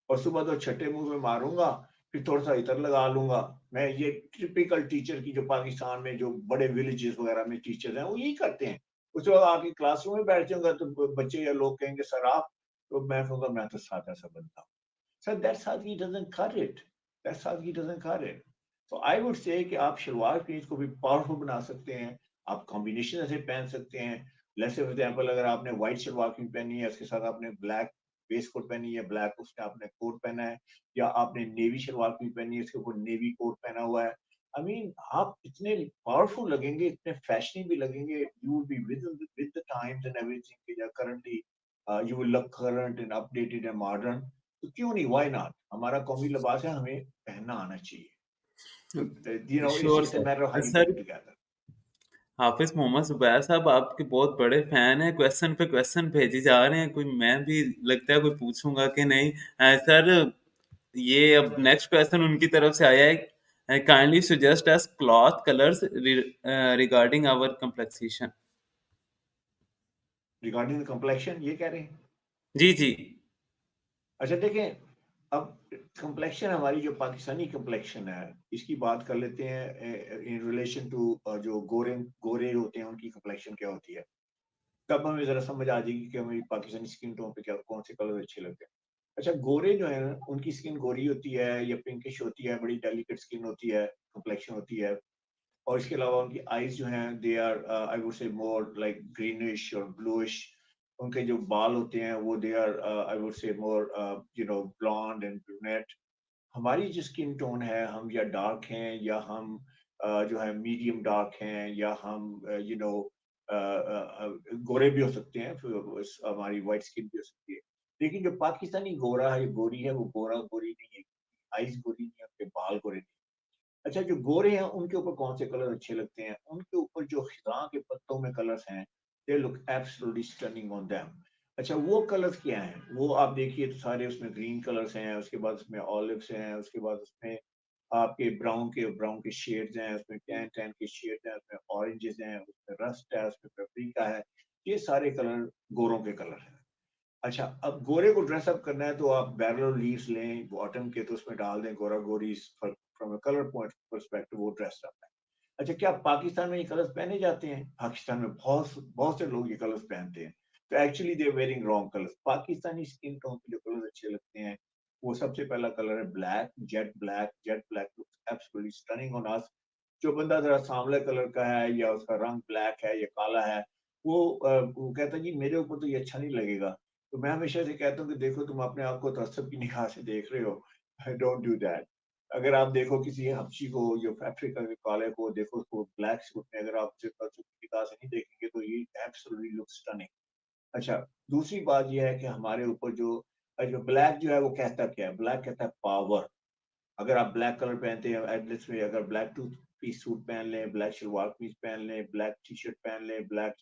और सुबह तो छठे मुंह में मारूंगा, फिर थोड़ा सा इतर लगा लूंगा। मैं ये टिपिकल टीचर की, जो पाकिस्तान में जो बड़े विलेजेस वगैरह में टीचर हैं वो यही करते हैं। उसके बाद आके क्लासरूम में बैठ जाऊंगा तो बच्चे या लोग कहेंगे सर आप, तो मैं कहूँगा मैं तो सादा सा बनता हूँ। Sir that's how he doesn't cut it, that's how he doesn't cut it. तो आई वुड से कि आप शलवार कमीज को भी पावरफुल बना सकते हैं। आप कॉम्बिनेशन ऐसे पहन सकते हैं। लेट्स से फॉर एग्जांपल, अगर आपने व्हाइट शलवार कमीज पहनी है, उसके साथ आपने ब्लैक वेस्ट कोट पहनी है ब्लैक, उसने आपने कोट पहना है, या आपने नेवी शलवार कमीज पहनी है, इसके ऊपर नेवी कोट पहना हुआ है। आई मीन आप इतने पावरफुल लगेंगे, इतने फैशनेबल लगेंगे, you will be with the times and everything कि currently you will look current and updated and modern. तो क्यों नहीं, व्हाई नॉट? हमारा कौमी लिबास है, हमें पहनना आना चाहिए। तो you know sure it's a sir. Matter of how you sir, come together. Hafiz Mohammad Zubair साहब आपके बहुत बड़े फैन हैं, क्वेश्चन पे क्वेश्चन भेजे जा रहे हैं, कोई मैं भी लगता है कोई पूछूंगा कि नहीं। सर, ये अब नेक्स्ट क्वेश्चन उनकी तरफ से आया है, kindly suggest us cloth colours regarding our complexion. Regarding the complexion ये कह रहे हैं? जी जी। अच्छा देखें, अब कम्प्लेक्शन हमारी जो पाकिस्तानी कम्प्लेक्शन है, इसकी बात कर लेते हैं इन रिलेशन टू जो गोरे गोरे होते हैं उनकी कम्प्लेक्शन क्या होती है। तब हमें जरा समझ आ जाएगी कि हमारी पाकिस्तानी स्किन टोन पे क्या कौन से कलर अच्छे लगते हैं। अच्छा, गोरे जो है ना, उनकी स्किन गोरी होती है या पिंकिश होती है, बड़ी डेलिकेट स्किन होती है, कम्प्लेक्शन होती है। और इसके अलावा उनकी आईज जो हैं, they are I would say more like greenish और ब्लूइश। उनके जो बाल होते हैं वो they are I would say more you know blonde and brunette. हमारी जो स्किन टोन है, हम या डार्क हैं या हम जो है मीडियम डार्क हैं, या हम यू नो गोरे भी हो सकते हैं, फिर हमारी वाइट स्किन भी हो सकती है। लेकिन जो पाकिस्तानी गोरा है, गोरी है, वो गोरा गोरी नहीं है, आइज गोरी नहीं है, उनके बाल गोरे नहीं। अच्छा, जो गोरे हैं उनके ऊपर कौन से कलर अच्छे लगते हैं? उनके ऊपर जो खिज़ां के पत्तों में कलर्स हैं, they look absolutely stunning on them. अच्छा, वो कलर्स क्या हैं? वो आप देखिए तो सारे उसमें ग्रीन कलर्स हैं, उसके बाद उसमें ऑलिव्स हैं, उसके बाद उसमें आपके ब्राउन के शेड्स हैं, उसमें टैन के शेड्स हैं, उसमें ऑरेंजेस हैं, उसमें रस्ट है, उसमें पेपरिका है। ये सारे कलर गोरों के कलर हैं। अच्छा, अब गोरे को ड्रेस अप करना है तो आप बैरल लीव्स लें बॉटम के, तो उसमें डाल दें गोरा गोरी, from a colour point perspective वो ड्रेस अप है। अच्छा, क्या पाकिस्तान में ये कलर्स पहने जाते हैं? पाकिस्तान में बहुत बहुत से लोग ये कलर्स पहनते हैं। तो actually they wearing wrong colours. Pakistani skin tone पे जो कलर्स अच्छे लगते हैं, वो सबसे पहला कलर है black, jet black. Jet black looks absolutely stunning on us. जो बंदा जरा सांवले कलर का है या उसका रंग ब्लैक है या काला है, वो कहता है जी मेरे ऊपर तो ये अच्छा नहीं लगेगा। तो मैं हमेशा से कहता हूँ कि देखो, तुम अपने आप को तसब की निगाह से देख रहे हो, डोंट डू दैट। अगर आप देखो किसी हबशी को या अफ्रीका के काले को देखो, उसको ब्लैक सूट में, अगर आप उसे तसब की निगाह से नहीं देखेंगे तो ही एब्सोल्युटली लुक स्टनिंग। अच्छा, दूसरी बात ये है कि हमारे ऊपर जो ब्लैक जो है वो कहता क्या है? ब्लैक कहता है पावर। अगर आप ब्लैक कलर पहनते हैं एटलीस्ट में, अगर ब्लैक टू पीस सूट पहन लें, ब्लैक शलवार कमीज पहन लें, ब्लैक टी शर्ट पहन लें, ब्लैक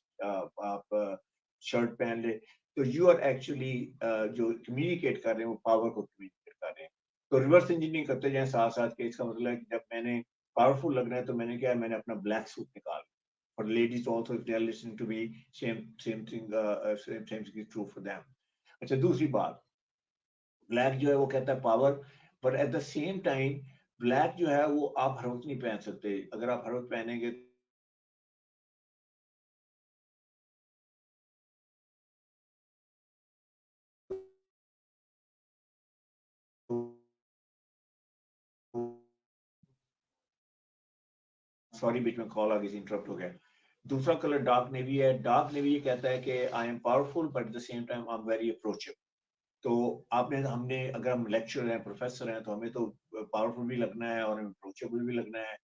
आप शर्ट पहन लें, तो यू आर एक्चुअली जो कम्युनिकेट कर रहे हैं वो पावर को कम्युनिकेट कर रहे हैं। तो रिवर्स इंजीनियरिंग करते जाएं साथ साथ के, इसका मतलब है कि जब मैंने पावरफुल लगना है तो मैंने क्या है, मैंने अपना ब्लैक सूट निकाल। और ladies also if they are listening to me, same same thing, same thing is true for them. अच्छा, दूसरी बात, ब्लैक जो है वो कहता है power, but at the same time black जो है वो आप हर वक्त नहीं पहन सकते। अगर आप हर वक्त पहनेंगे तो, सॉरी बीच में कॉल आ गई, इंटरप्ट हो गया। दूसरा कलर डार्क नेवी है। डार्क नेवी ये कहता है कि I am powerful but at the same time I am very approachable. तो आपने हमने अगर हम लेक्चरर हैं, प्रोफेसर हैं, तो हमें तो पावरफुल भी लगना है और अप्रोचेबल भी लगना है।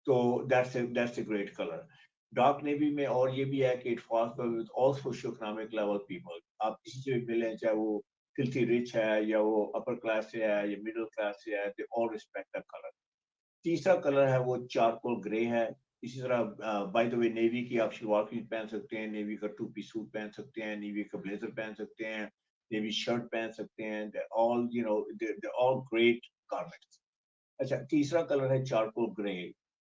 तो that's a great colour. Dark navy में और ये भी है कि it falls with all socio economic level people. आप किसी से भी मिलें, चाहे वो फिल्थी रिच है या वो अपर क्लास से है या मिडिल क्लास से है, they all respect that colour. तीसरा कलर है वो चारकोल ग्रे है। इसी तरह बाय द वे, नेवी की आप शलवार कमीज पहन सकते हैं, नेवी का टू पीस सूट पहन सकते हैं, नेवी का ब्लेजर पहन सकते हैं, नेवी शर्ट पहन सकते हैं, they all you know they all great garments. अच्छा, तीसरा कलर है चारकोल ग्रे,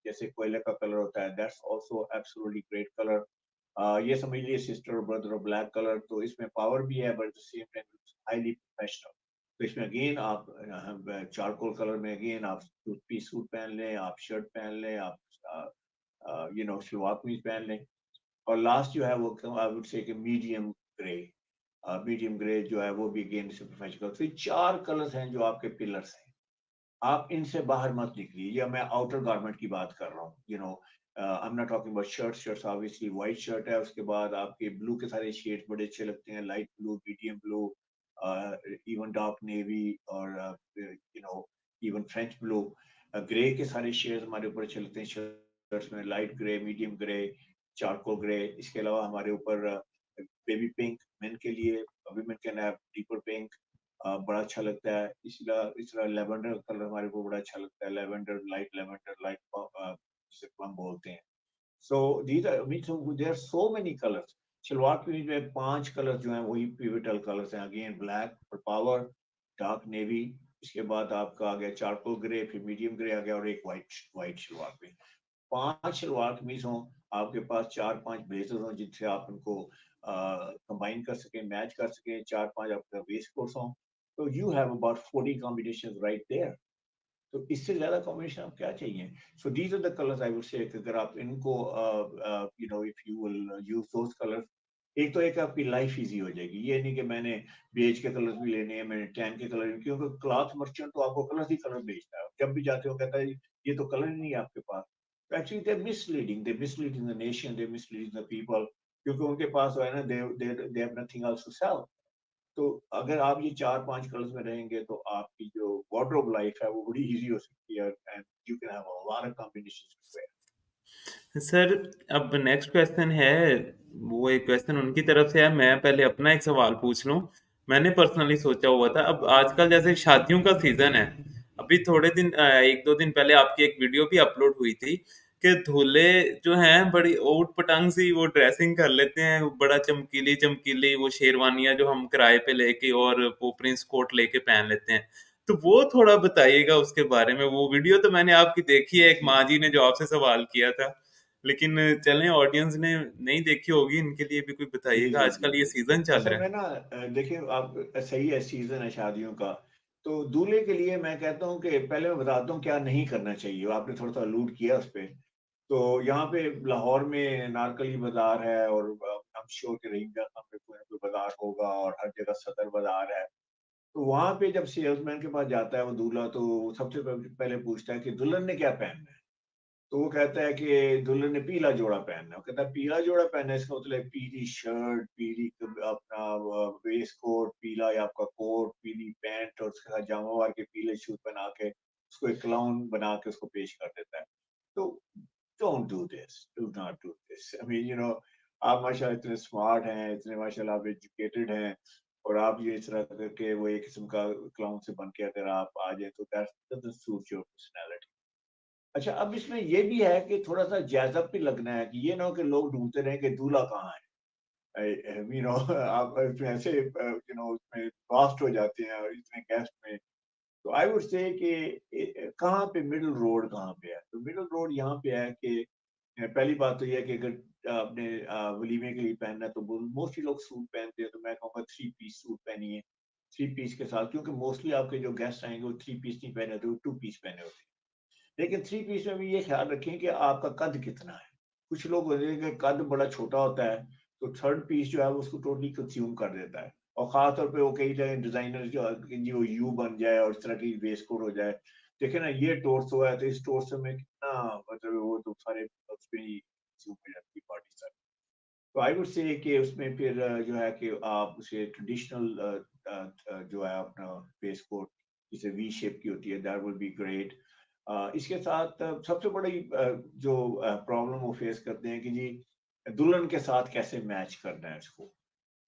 जैसे कोयले का कलर होता है, that's also absolutely great colour. ये समझ लीजिए सिस्टर और ब्रदर ऑफ ब्लैक कलर। तो इसमें पावर भी है but at the same time highly professional. तो इसमें अगेन आप चारकोल कलर में अगेन आप टू पीस सूट पहन लें, आप शर्ट पहन लें, आप यू नो शलवार कमीज पहन लें। और लास्ट जो है वो आई वुड से कि मीडियम ग्रे। मीडियम ग्रे जो है वो भी अगेन से प्रोफेशनल। तो ये चार कलर्स हैं जो आपके पिलर्स हैं। आप इनसे बाहर मत निकलिए। या मैं आउटर गारमेंट की बात कर रहा हूँ, you know I am not talking about shirt. Shirts obviously white shirt है, उसके बाद आपके ब्लू के सारे शेड्स बड़े अच्छे लगते हैं, light blue, medium blue, even dark navy or even French blue. Grey के सारे शेड्स हमारे ऊपर चलते हैं शर्ट्स में, light grey, medium grey, charcoal grey. इसके अलावा हमारे ऊपर बेबी पिंक मेन के लिए, women can have deeper pink, बड़ा अच्छा लगता है. इस तरह लेवेंडर कलर हमारे को बड़ा अच्छा लगता है, लेवेंडर, लाइट जिसे हम बोलते हैं. So these are, I mean, so there are so many colors. Salwar कमीज में 5 कलर जो हैं वही पिवटल कलर्स हैं. Again black for power, dark navy, इसके बाद आपका आ गया चारकोल ग्रे, फिर मीडियम ग्रे आ गया और एक वाइट शलवार कमीज. 5 शलवार कमीज हों, आपके पास 4-5 ब्लेजर हों जिनसे आप उनको कंबाइन कर सकें, मैच कर सकें, 4-5 आपका वेस्ट कोट्स हों, तो you have about 40 combinations right there. तो इससे ज्यादा कॉम्बिनेशन आप क्या चाहिए? So these are the colours I would say, अगर आप इनको if you will use those colours, एक तो एक आपकी लाइफ इजी हो जाएगी. ये नहीं कि मैंने बेज के कलर्स भी लेने हैं, मैंने टैन के कलर, क्योंकि क्लॉथ मर्चेंट तो आपको कलर ही कलर बेचता है. जब भी जाते हो कहता है ये तो कलर ही नहीं है आपके पास. तो actually they misleading the nation, they misleading the people, क्योंकि उनके पास है ना, they have nothing else to sell. तो अगर आप ये 4-5 कलर्स में रहेंगे तो आपकी जो वार्डरोब लाइफ है वो बड़ी इजी हो सकती है, and you can have a lot of combinations to wear. Sir अब नेक्स्ट क्वेश्चन है, वो एक क्वेश्चन उनकी तरफ से है, मैं पहले अपना एक सवाल पूछ लूं. मैंने पर्सनली सोचा हुआ था, अब आजकल जैसे शादियों का सीजन है, अभी थोड़े दिन 1-2 दिन पहले आपकी एक वीडियो भी अपलोड हुई थी कि दूल्हे जो हैं बड़ी ऊट पटांग सी वो ड्रेसिंग कर लेते हैं, बड़ा चमकीली चमकीली वो शेरवानियां जो हम किराए पे लेके और वो प्रिंस कोट लेके पहन लेते हैं. तो वो थोड़ा बताइएगा उसके बारे में. वो वीडियो तो मैंने आपकी देखी है, एक जी माँ जी ने जो आपसे सवाल किया था, लेकिन चलें ऑडियंस ने नहीं देखी होगी, इनके लिए भी कोई जी बताइएगा, जी जी आजकल ये जी. सीजन चल असल रहा में है. ना देखिए आप, सही है, सीजन है शादियों का. तो दूल्हे के लिए मैं कहता हूँ कि पहले मैं बताता हूँ क्या नहीं करना चाहिए. आपने थोड़ा सा अलूड किया उस पे. तो यहाँ पे लाहौर में नारकली बाजार है, और हम श्योर के रहीम में कोई ना कोई बाजार होगा, और हर जगह सदर बाजार है. तो वहां पे जब सेल्समैन के पास जाता है वो दूल्हा, तो सबसे पहले पूछता है कि दुल्हन ने क्या पहनना है. तो वो कहता है कि दुल्हन ने पीला जोड़ा पहनना है. वो कहता है पीला जोड़ा पहनना है, इसका मतलब पीली शर्ट, पीली अपना वेस्ट कोट, पीला या आपका कोट, पीली पैंट, और उसके साथ जामावार के पीले शूज बना के उसको एक क्लाउन बना के उसको पेश कर देता है. तो don't do this, do not do this. I mean आप माशाल्लाह इतने स्मार्ट हैं, इतने माशाल्लाह आप एजुकेटेड हैं, और आप ये इस तरह करके वो एक किस्म का क्लाउन से बन के अगर आप आ जाए तो that doesn't suit your personality. अच्छा, अब इसमें ये भी है कि थोड़ा सा जायज़ब भी लगना है, कि ये ना हो कि लोग ढूंढते रहें कि दूल्हा कहाँ है. आप इसमें ऐसे उसमें लॉस्ट हो जाते हैं और इतने गेस्ट में. तो आई वुड से कि कहाँ पे मिडिल रोड कहाँ पे है. तो मिडिल रोड यहाँ पे है कि पहली बात तो ये है कि अगर आपने वलीमे के लिए पहनना है तो मोस्टली लोग सूट पहनते हैं, तो मैं कहूँगा 3 पीस सूट पहनिए. 3 पीस के साथ, क्योंकि मोस्टली आपके जो गेस्ट आएंगे वो 3 पीस नहीं पहने होते, वो 2 पीस पहने होते हैं. लेकिन 3 पीस में भी ये ख्याल रखें कि आपका कद कितना है. कुछ लोग होते हैं कि कद बड़ा छोटा होता है, तो थर्ड पीस जो है वो उसको टोटली कंज्यूम कर देता है. और खास तौर पे वो कई जगह डिजाइनर जो कि जी वो यू बन जाए और इस तरह की वेस्ट कोट हो जाए. देखिए ना, ये टोर्सो है, तो इस टोर्सो में कितना, मतलब वो तो सारे उसमें ही कंज्यूम हो जाती है बॉडी सारी. तो आई वुड से कि उसमें फिर जो है कि आप उसे ट्रेडिशनल जो है अपना फेस कोट, जिसे वी शेप की होती है, दैट वुड बी ग्रेट. इसके साथ सबसे बड़ी जो प्रॉब्लम वो फेस करते हैं कि जी दुल्हन के साथ कैसे मैच करना है इसको.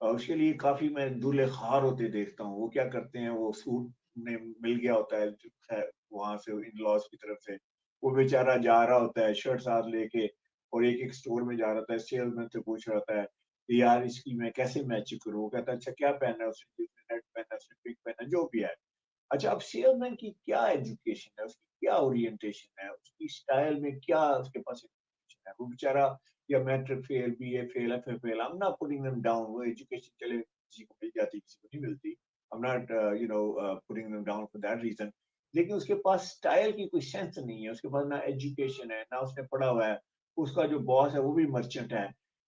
उसके लिए काफी मैं दूल्हे खार होते देखता हूँ. वो क्या करते हैं, वो सूट में मिल गया होता है वहां से इन लॉज की तरफ से. वो बेचारा जा रहा होता है शर्ट साथ लेके, और एक एक स्टोर में जा रहा था, सेल्समैन से पूछ रहा था कि यार इसकी मैं कैसे मैचिंग करूँ. वो कहता है अच्छा क्या पहनना है, उसने नेट पहनना है, उसने पिंक पहनना है, जो भी है. अच्छा, अब सेल्समैन की क्या एजुकेशन है, उसकी क्या ओरिएंटेशन है, उसकी स्टाइल में क्या उसके पास एजुकेशन है. वो बेचारा या matric fail, BA fail, FA fail, I am not putting them down. वो एजुकेशन चले किसी को मिल जाती, किसी को नहीं मिलती. I am not putting them down for that reason. लेकिन उसके पास स्टाइल की कोई सेंस नहीं है, उसके पास ना एजुकेशन है, ना उसने पढ़ा हुआ है. उसका जो बॉस है वो भी मर्चेंट है.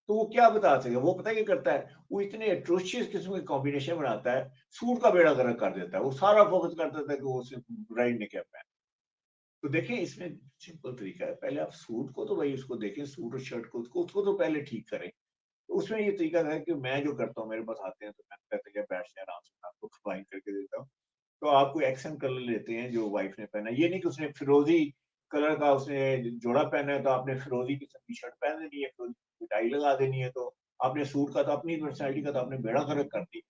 तो वो क्या बता सकेगा. वो पता है क्या करता है, वो इतने एट्रोशियस किस्म के कॉम्बिनेशन बनाता है, सूट का बेड़ा गर्क कर देता है. वो सारा फोकस कर देता है कि वो सिर्फ ब्राइड ने क्या पहना. तो देखिए इसमें सिंपल तरीका है, पहले आप सूट को तो भाई उसको देखें, सूट और शर्ट को उसको तो पहले ठीक करें. तो उसमें ये तरीका है कि मैं जो करता हूँ, मेरे पास आते हैं तो मैं कहते हैं बैठ जाए आराम से, मैं आपको फाइन करके देता हूँ। तो आप कोई एक्सेंट कलर लेते हैं जो वाइफ ने पहना है। ये नहीं कि उसने फिरोजी कलर का उसने जोड़ा पहना है तो आपने फिरोजी किस्म की शर्ट पहन लेनी है, फिरोजी की टाई लगा देनी है, तो आपने सूट का तो अपनी पर्सनैलिटी का तो आपने बेड़ा गर्क कर दी।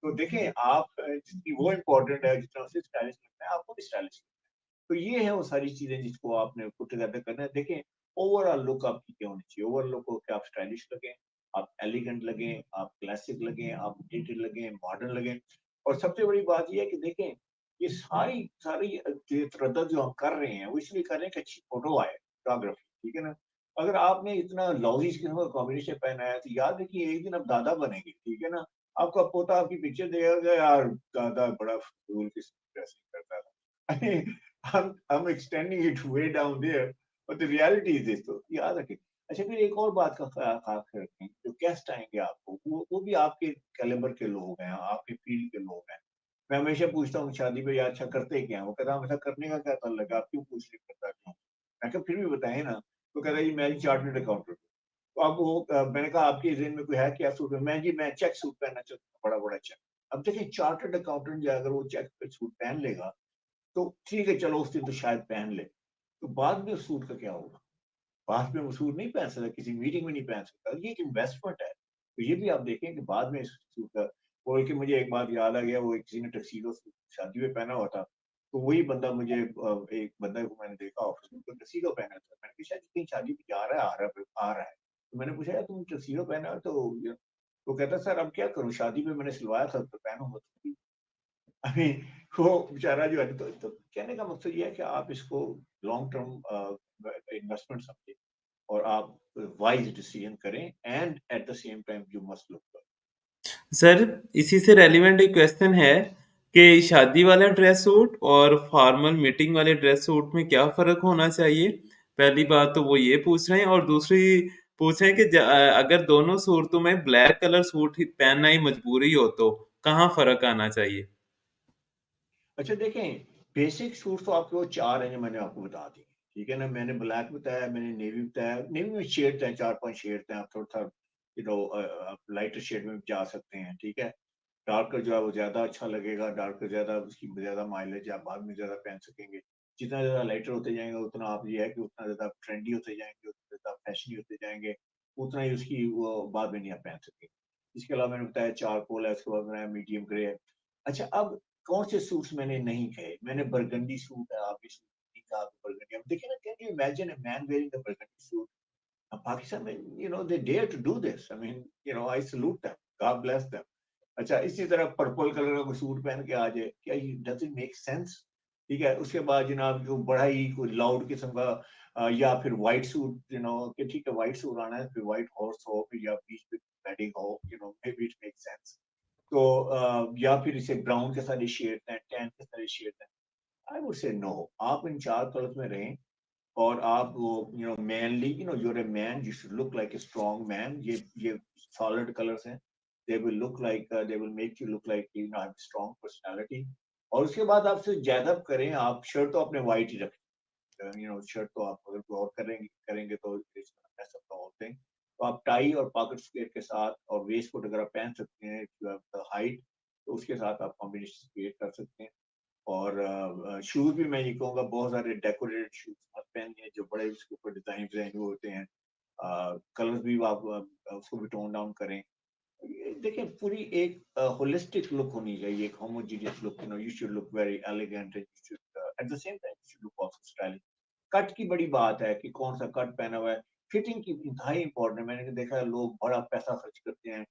तो देखें आप जितनी वो इम्पोर्टेंट है जितना उसे स्टाइलिश लगता है, आपको भी स्टाइलिश लगता है। तो ये है वो सारी चीजें जिसको आपने पुट टुगेदर करना है। देखें ओवरऑल लुक आपकी क्या होनी चाहिए, ओवरऑल लुक हो कि आप स्टाइलिश लगें, आप एलिगेंट लगें, आप क्लासिक लगें, आप डेटेड लगें, मॉडर्न लगें। और सबसे बड़ी बात ये है कि देखें ये सारी सारी तरद्दुत जो हम कर रहे हैं वो इसलिए कर रहे हैं कि अच्छी फोटो आए, फोटोग्राफी, ठीक है ना। अगर आपने इतना लॉजी किस्म का कॉम्बिनेशन पहना है तो याद रखिए एक दिन आप दादा बनेंगे, ठीक है ना। आपका पोता आपकी पिक्चर देखेगा, यार दादा बड़ा फजूल किस्म की ड्रेसिंग करता था। I mean, I'm extending it way down there, but the reality is this, तो याद रखें। अच्छा फिर एक और बात का खास रखें, जो गेस्ट आएंगे आपको वो भी आपके कैलिबर के लोग हैं, आपके फील्ड के लोग हैं। मैं हमेशा पूछता हूँ शादी में यार अच्छा करते क्या हैं? वो कहता है ऐसा करने का क्या ताल्लुक है, आप क्यों पूछ रहे करता क्यों? मैं कहा फिर भी बताएं ना। तो कहता है जी मैं चार्टर्ड अकाउंटेंट। तो अब वो मैंने कहा आपके ज़हन में कोई है क्या सूट में? मैं जी मैं चेक सूट पहनना चाहता हूँ, बड़ा-बड़ा चेक। अब देखिए चार्टर्ड अकाउंटेंट जो है अगर वो चेक पे सूट पहन लेगा, तो ठीक है चलो उस दिन तो शायद पहन ले। तो बाद में उस सूट का क्या होगा? बाद में वो सूट नहीं पहन सकता, किसी मीटिंग में नहीं पहन सकता। ये एक इन्वेस्टमेंट है। तो ये भी आप देखें कि बाद में इस सूट का, बोल के मुझे एक बात याद आ गया, वो किसी ने टक्सीडो सूट शादी में पहना हुआ था। तो वही बंदा मुझे एक बंदा को मैंने देखा ऑफिस में, तो टक्सीडो पहना था। मैंने कहा शायद कहीं शादी पे जा रहा है, आ रहा है। तो मैंने पूछा यार तुम टक्सीडो पहना है तो तो कहता सर अब क्या करूँ, शादी में मैंने सिलवाया था तो पहनूंगा तो। आई मीन वो बेचारा जो है, तो कहने का मकसद ये है कि आप इसको लॉन्ग टर्म इन्वेस्टमेंट समझें और आप वाइज डिसीजन करें, and eight the same time you must look good. Sir, इसी से रेलेवेंट एक क्वेश्चन है कि शादी वाला ड्रेस सूट और फॉर्मल मीटिंग वाले ड्रेस सूट में क्या फ़र्क होना चाहिए? पहली बात तो वो ये पूछ रहे हैं और दूसरी पूछ रहे हैं कि अगर दोनों सूरतों में ब्लैक कलर सूट ही पहनना ही मजबूरी हो तो कहाँ फ़र्क आना चाहिए? अच्छा देखें, बेसिक सूट तो आपके वो 4 हैं जो मैंने आपको बता दिए, ठीक है ना? मैंने ब्लैक बताया, मैंने नेवी बताया, नेवी में शेड्स हैं, 4-5 शेड्स हैं, आप थोड़ा-सा आप लाइटर शेड में भी जा सकते हैं, ठीक है? डार्कर जो है वो ज़्यादा अच्छा लगेगा, डार्कर ज़्यादा उसकी ज़्यादा माइलेज आप बाद में ज़्यादा पहन सकेंगे। जितना ज़्यादा लाइटर होते जाएँगे उतना आप ये है कि उतना ज़्यादा ट्रेंडी होते जाएँगे, उतना ज़्यादा फैशनी होते जाएँगे, उतना ही उसकी वो बाद में नहीं आप पहन सकेंगे। इसके अलावा मैंने बताया चारकोल है, उसके बाद बनाया मीडियम ग्रे है। अच्छा अब कौन से सूट्स मैंने नहीं कहे? मैंने बरगंडी सूट है, आपने सूट नहीं कहा तो बरगंडी। अब देखिए ना, can you imagine a man wearing a burgundy suit? Pakistan में they dare to do this. I mean I salute them, God bless them. अच्छा इसी तरह पर्पल कलर का कोई सूट पहन के आ जाए, क्या ये डज इट मेक सेंस? ठीक है, उसके बाद जनाब जो बड़ा ही कोई लाउड किस्म का या फिर व्हाइट सूट, कि ठीक है व्हाइट सूट आना है, फिर व्हाइट हॉर्स हो, फिर या बीच पे वेडिंग हो, may be it make sense. तो या फिर इसे ब्राउन के सारे शेड हैं, टैन के सारे शेड हैं। आई वुड से नो, आप इन 4 कलर्स में रहें और आप वो mainly, you're a man, you should look like a strong man। ये सॉलिड कलर्स हैं। They will look like they will make you look like have a strong personality। और उसके बाद आपसे ज्यादा करें, आप शर्ट तो अपने वाइट ही रखें। शर्ट तो आप अगर कोई और करेंगे करेंगे तो it's mess up the whole thing। तो आप टाई और पॉकेट स्क्वेयर के साथ और वेस्ट कोट अगर आप पहन सकते हैं, if you have the height, तो उसके साथ आप कॉम्बिनेशन क्रिएट कर सकते हैं। और शूज़ भी मैं ये कहूँगा बहुत सारे डेकोरेटेड शूज़ मत पहनिए जो बड़े उसके ऊपर डिज़ाइन विज़ाइन हुए होते हैं। कलर्स भी आप उसको भी टोन डाउन करें। ये देखिए पूरी एक होलिस्टिक लुक होनी चाहिए, एक homogeneous look. You should look very elegant, and you should eight the same time you should look also stylish. Cut की बड़ी बात है कि कौन सा कट पहना हुआ है। फिटिंग की इंतहाई इंपॉर्टेंट है। मैंने देखा है लोग बड़ा पैसा खर्च करते हैं,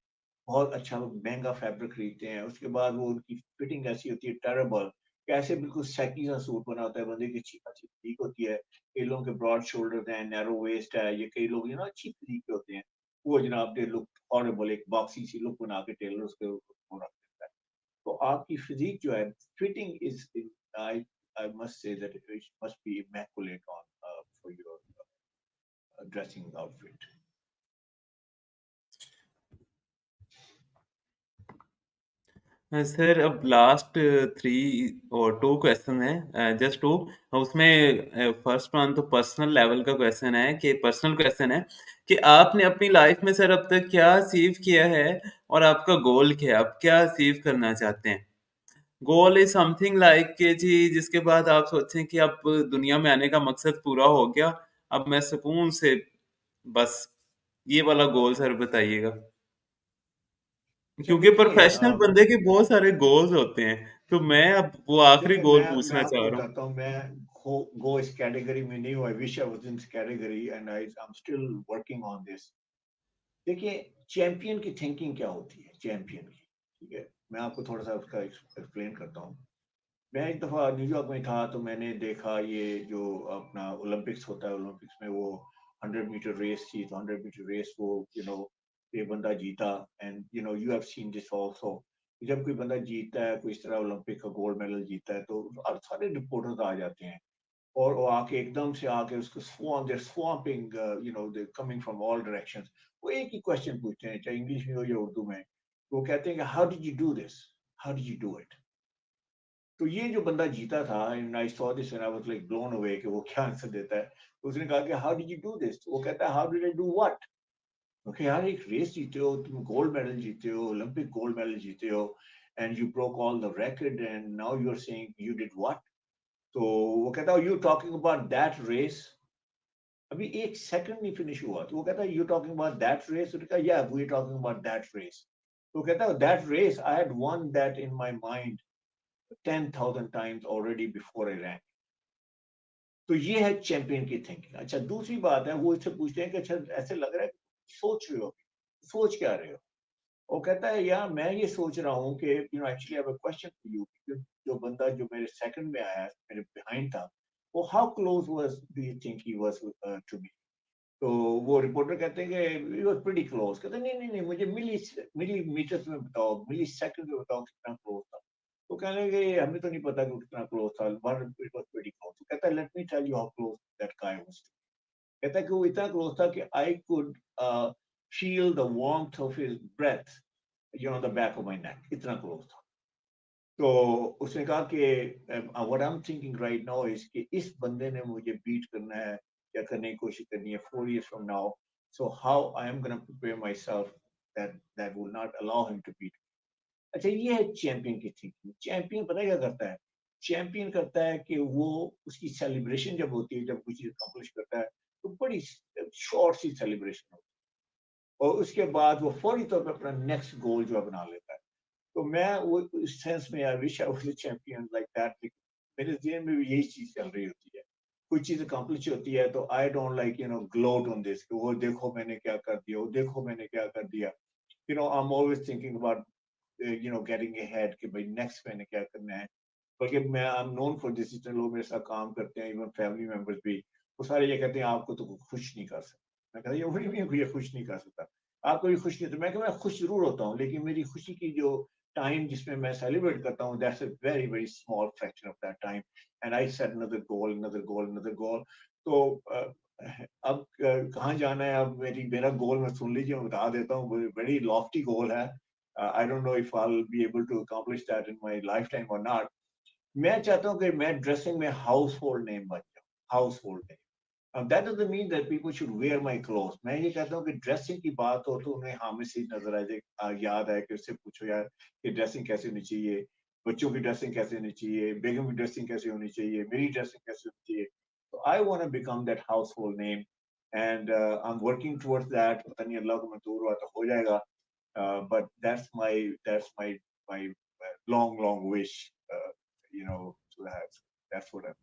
बहुत अच्छा महँगा फैब्रिक खरीदते हैं, उसके बाद वो उनकी फिटिंग ऐसी होती है टेरेबल, कैसे बिल्कुल सैकी सा सूट बना होता है, बंदे की अच्छी फिजीक होती है, कई लोगों के ब्रॉड शोल्डर्स हैं, नैरो वेस्ट है, ये कई लोग अच्छी फिजीक के होते हैं, वो जनाब दे लुक हॉरिबल, एक बॉक्सी सी लुक बना के टेलर उसके वो रख देता है। तो आपकी फिजीक जो है, fitting is I I must say that it must be immaculate on for your dressing outfit. Sir अब लास्ट 3 और 2 क्वेश्चन हैं, जस्ट 2। उसमें फर्स्ट वन तो पर्सनल लेवल का क्वेश्चन है कि पर्सनल क्वेश्चन है कि आपने अपनी लाइफ में सर अब तक क्या अचीव किया है और आपका गोल क्या है? आप क्या अचीव करना चाहते हैं? गोल इज समथिंग लाइक कि जी जिसके बाद आप सोचें कि अब दुनिया में आने का मकसद पूरा हो गया, अब मैं सुकून से बस ये वाला गोल सर बताइएगा। अच्छा क्योंकि देखिए, प्रोफेशनल बंदे के बहुत सारे गोल्स होते हैं, तो मैं अब वो आखिरी देखिए गोल मैं पूछना आपको चाह रहा हूँ। बताता हूँ, मैं गो इस कैटेगरी में नहीं हूँ। I wish I was in this category and I am still working on this. देखिए, चैंपियन की थिंकिंग क्या होती है, चैंपियन की, ठीक है, मैं आपको थोड़ा सा उसका एक्सप्लेन करता हूँ। मैं एक दफ़ा न्यूयॉर्क में था, तो मैंने देखा ये जो अपना ओलंपिक्स होता है, ओलंपिक्स में वो 100 मीटर रेस थी, तो 100 मीटर रेस वो ये बंदा जीता। And you have seen this also. जब कोई बंदा जीतता है, कोई इस तरह ओलंपिक का गोल्ड मेडल जीतता है, तो सारे रिपोर्टर्स आ जाते हैं और वो आके एकदम से आके उसको swamping, they coming from all directions. वो एक ही क्वेश्चन पूछते हैं, चाहे इंग्लिश में हो या उर्दू में। वो कहते हैं कि how did you do this, how did you do it. तो ये जो बंदा जीता था, and I saw this and I was like blown away कि वो क्या आंसर देता है। तो उसने कहा कि how did you do this. वो कहता है how did I do what. Okay यार, एक रेस जीते हो तुम, गोल्ड मेडल जीते हो, ओलंपिक गोल्ड मेडल जीते हो, and you broke all the record, and now you are saying you did what. तो वो कहता है you talking about that race. अभी एक सेकंड नहीं फिनिश हुआ, तो वो कहता है you talking about that race. उसने कहा yeah we talking about that race. तो कहता है that race I had won that in my mind 10,000 times already before I ran। तो ये है चैंपियन की थिंकिंग। अच्छा, दूसरी बात है, वो इससे पूछते हैं कि अच्छा ऐसे लग रहा है सोच रहे हो, सोच क्या रहे हो। वो कहता है यार मैं ये सोच रहा हूँ कि actually I have a question for you. जो बंदा जो मेरे सेकंड में आया, मेरे बिहाइंड था, वो how close was do you think he was to me. तो वो रिपोर्टर कहते हैं कि ही वाज प्रीटी क्लोज। कहते हैं नहीं नहीं नहीं, मुझे मिलीमीटर्स में बताओ, मिली सेकंड में बताओ कितना क्लोज था। तो कहने लगे हमें तो नहीं पता कि वो कितना क्लोज था, but it was pretty close. तो कहता है let me tell you how close that guy was. कहता है कि वो इतना क्लोज था कि I could feel the warmth of his breath the back of my neck, इतना क्लोज था। तो उसने कहा कि what I am thinking right now is कि इस बंदे ने मुझे बीट करना है या करने की कोशिश करनी है 4 years from now. So how I am gonna prepare myself that will not allow him to beat. अच्छा, ये है चैंपियन की थिंकिंग। चैंपियन पता है क्या करता है? चैंपियन करता है कि वो उसकी सेलिब्रेशन जब होती है, जब कुछ चीज अकम्प्लिश करता है, तो बड़ी शॉर्ट सी सेलिब्रेशन होती है और उसके बाद वो फौरी तौर पर अपना नेक्स्ट गोल जो है बना लेता है। तो मैं वो इस सेंस में I wish I was a champion like that. मेरे ज़हन में भी यही चीज़ चल रही होती है। कोई चीज़ अकम्प्लिश होती है तो I don't like gloat on this कि वो देखो मैंने क्या कर दिया, वो देखो मैंने क्या कर दिया। I am always thinking about getting ahead कि भाई नेक्स्ट मैंने क्या करना है। बल्कि मैं I am known for this. जितने लोग मेरे साथ काम करते हैं, इवन फैमिली मेंबर्स भी, वो सारे ये कहते हैं आपको तो कोई खुश नहीं कर सकता। मैं कहता ये वही नहीं, ये खुश नहीं कर सकता। आपको भी खुश नहीं। तो मैं खुश जरूर होता हूँ, लेकिन मेरी खुशी की जो टाइम जिसमें मैं सेलिब्रेट करता हूँ, that's a very very small fraction of that time. And I set another goal, another goal, another goal. तो अब कहाँ जाना है, अब मेरा गोल मैं सुन लीजिए, मैं बता देता हूँ। वेरी लॉफ्टी गोल है। I don't know if I will be able to accomplish that in my lifetime और नॉट। मैं चाहता हूँ कि मैं ड्रेसिंग में हाउस होल्ड नेम बन जाऊँ, household name. That doesn't mean that people should wear my clothes. मैं ये कहता हूँ कि ड्रेसिंग की बात हो तो उन्हें हामिद से नजर आ जाए, याद आए कि उससे पूछो यार कि ड्रेसिंग कैसे होनी चाहिए, बच्चों की ड्रेसिंग कैसे होनी चाहिए, बेगम की ड्रेसिंग कैसे होनी चाहिए, मेरी ड्रेसिंग कैसे होनी चाहिए। तो I want to become that household name and I am working towards that. पता नहीं अल्लाह को मंजूर हुआ तो हो जाएगा। But that's my long wish. To have. That's what I'm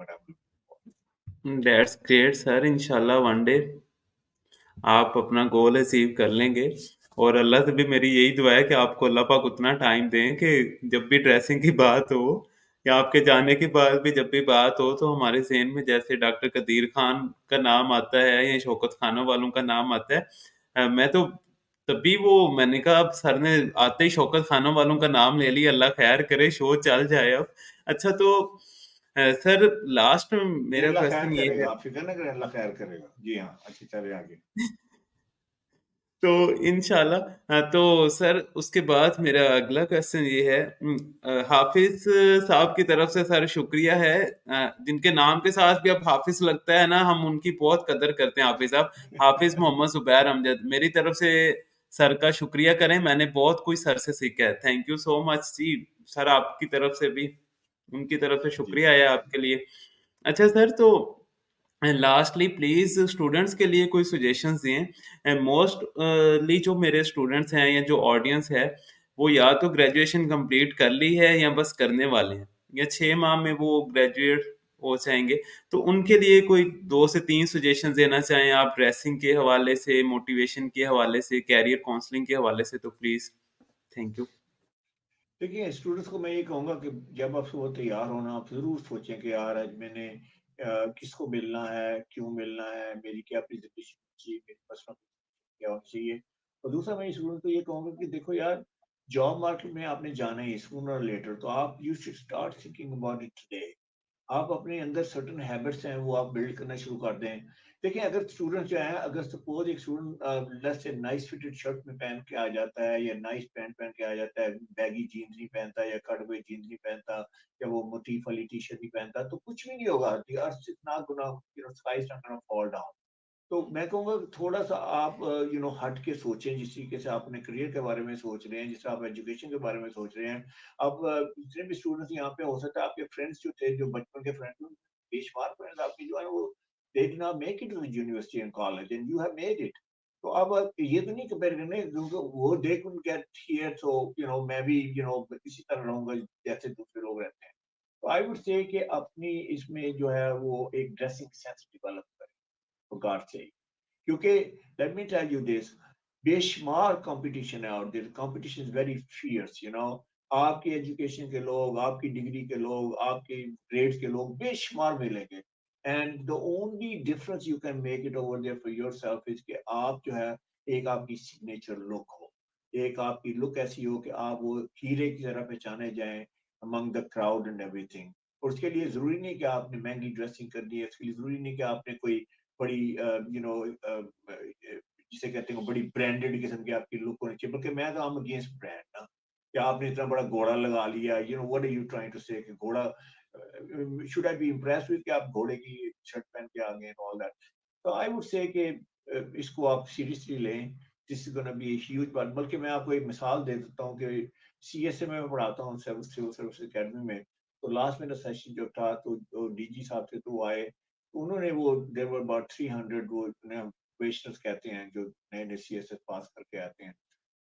looking for. That's great sir, इंशाल्लाह वन डे आप अपना गोल अचीव कर लेंगे। और अल्लाह से भी मेरी यही दुआ है कि आपको अल्लाह पाक उतना टाइम दें कि जब भी ड्रेसिंग की बात हो या आपके जाने के बाद भी जब भी बात हो, तो हमारे ज़हन में जैसे डॉक्टर कदीर खान का नाम आता है या शौकत खानों वालों का नाम आता है। मैं तो तभी वो मैंने कहा अब सर ने आते ही शौकत खानों वालों का नाम ले लिया, अल्लाह खैर करे शो चल जाए अब। अच्छा तो सर लास्ट में नहीं, मेरा अल्लाह खैर क्वेश्चन ये करेगा, है। आप फिक्र ना करें, अल्लाह खैर करेगा। जी हाँ, अच्छी चले आगे। तो इंशाल्लाह तो सर उसके बाद मेरा अगला क्वेश्चन ये है हाफिज साहब की तरफ से सर शुक्रिया है जिनके नाम के साथ भी अब हाफिज लगता है ना हम उनकी बहुत कदर करते हैं हाफिज साहब हाफिज मोहम्मद जुबैर अमजद मेरी तरफ से सर का शुक्रिया करें मैंने बहुत कुछ सर से सीखा है थैंक यू सो मच जी सर आपकी तरफ से भी उनकी तरफ से जी शुक्रिया है आपके लिए अच्छा सर तो लास्टली प्लीज स्टूडेंट्स के लिए कोई सजेशंस दें मोस्टली जो मेरे स्टूडेंट्स हैं या जो ऑडियंस है वो या तो ग्रेजुएशन कंप्लीट कर ली है या बस करने वाले हैं या 6 माह में वो ग्रेजुएट हो जाएंगे तो उनके लिए कोई 2 से 3 सजेशंस देना चाहें आप ड्रेसिंग के हवाले से मोटिवेशन के हवाले से कैरियर काउंसलिंग के हवाले से तो प्लीज थैंक यू देखिए, स्टूडेंट्स को मैं ये कहूँगा कि जब आप सुबह तैयार होना, आप ज़रूर सोचें कि यार आज मैंने किसको मिलना है, क्यों मिलना है, मेरी क्या प्रेज़ेंटेशन होनी चाहिए, मेरी पर्सनल क्या होनी चाहिए। और दूसरा मैं स्टूडेंट को ये कहूँगा कि देखो यार, जॉब मार्केट में आपने जाना ही है सूनर और लेटर, तो आप you should start thinking about it today. आप अपने अंदर सर्टेन हैबिट्स हैं वो आप बिल्ड करना शुरू कर दें। देखिए अगर स्टूडेंट जो है अगर सपोज़ एक student let's say nice fitted shirt में पहन के आ जाता है या नाइस पैंट पहन के आ जाता है, बैगी जीन्स नहीं पहनता या कट हुए जीन्स नहीं पहनता या वो मोटीफ वाली टी-शर्ट नहीं पहनता तो कुछ भी नहीं होगा। The earth is not gonna sky is not gonna fall down. तो मैं कहूँगा थोड़ा-सा आप हट के सोचें जिस तरीके से आप अपने करियर के बारे में सोच रहे हैं, जिस तरह आप एजुकेशन के बारे में सोच रहे हैं। अब जितने भी स्टूडेंट्स यहाँ पे हो सकता है आपके फ्रेंड्स जो थे, जो बचपन के फ्रेंड्स थे, बेशुमार फ्रेंड्स आपके जो है वो they did not make it to the university and college and you have made it. तो अब आप ये तो नहीं कंपेयर करने क्योंकि वो दे कुडन्ट गेट हियर सो मैं भी इसी तरह रहूँगा जैसे दूसरे लोग रहते हैं। तो आई वुड से कि अपनी इसमें जो है वो एक ड्रेसिंग सेंस डेवलप करें, फॉर गॉड सेक। क्योंकि let me tell you this बेशुमार कंपटीशन है out there competition is very fierce आपकी एजुकेशन के लोग आपकी डिग्री के लोग आपके ग्रेड्स के लोग बेशुमार मिलेंगे and the only difference you can make it over there for yourself is कि आप जो है एक आपकी सिग्नेचर लुक हो एक आपकी लुक ऐसी हो कि आप वो हीरे की तरह पहचाने जाएं among the crowd and everything और उसके लिए जरूरी नहीं कि आपने महंगी ड्रेसिंग करनी है उसके लिए जरूरी नहीं कि आपने कोई बड़ी जिसे कहते हैं बड़ी ब्रांडेड किस्म की आपकी लुक होनी चाहिए बल्कि मैं तो am अगेंस्ट ब्रांड ना कि आपने इतना बड़ा घोड़ा लगा लिया what are you trying to say कि घोड़ा should I be impressed with कि आप घोड़े की शर्ट पहन के आ गए एंड ऑल दैट तो आई वुड से कि इसको आप सीरियसली लें this is gonna be huge बात बल्कि मैं आपको एक मिसाल दे देता हूँ कि सीएसए में मैं पढ़ाता हूँ सिविल सर्विस एकेडमी में तो लास्ट मेरा सेशन जो था तो डीजी साहब थे तो वो आए तो उन्होंने वो देयर वर अबाउट 300 वो प्रोफेशनल्स कहते हैं जो नए नए सीएसएस पास करके आते हैं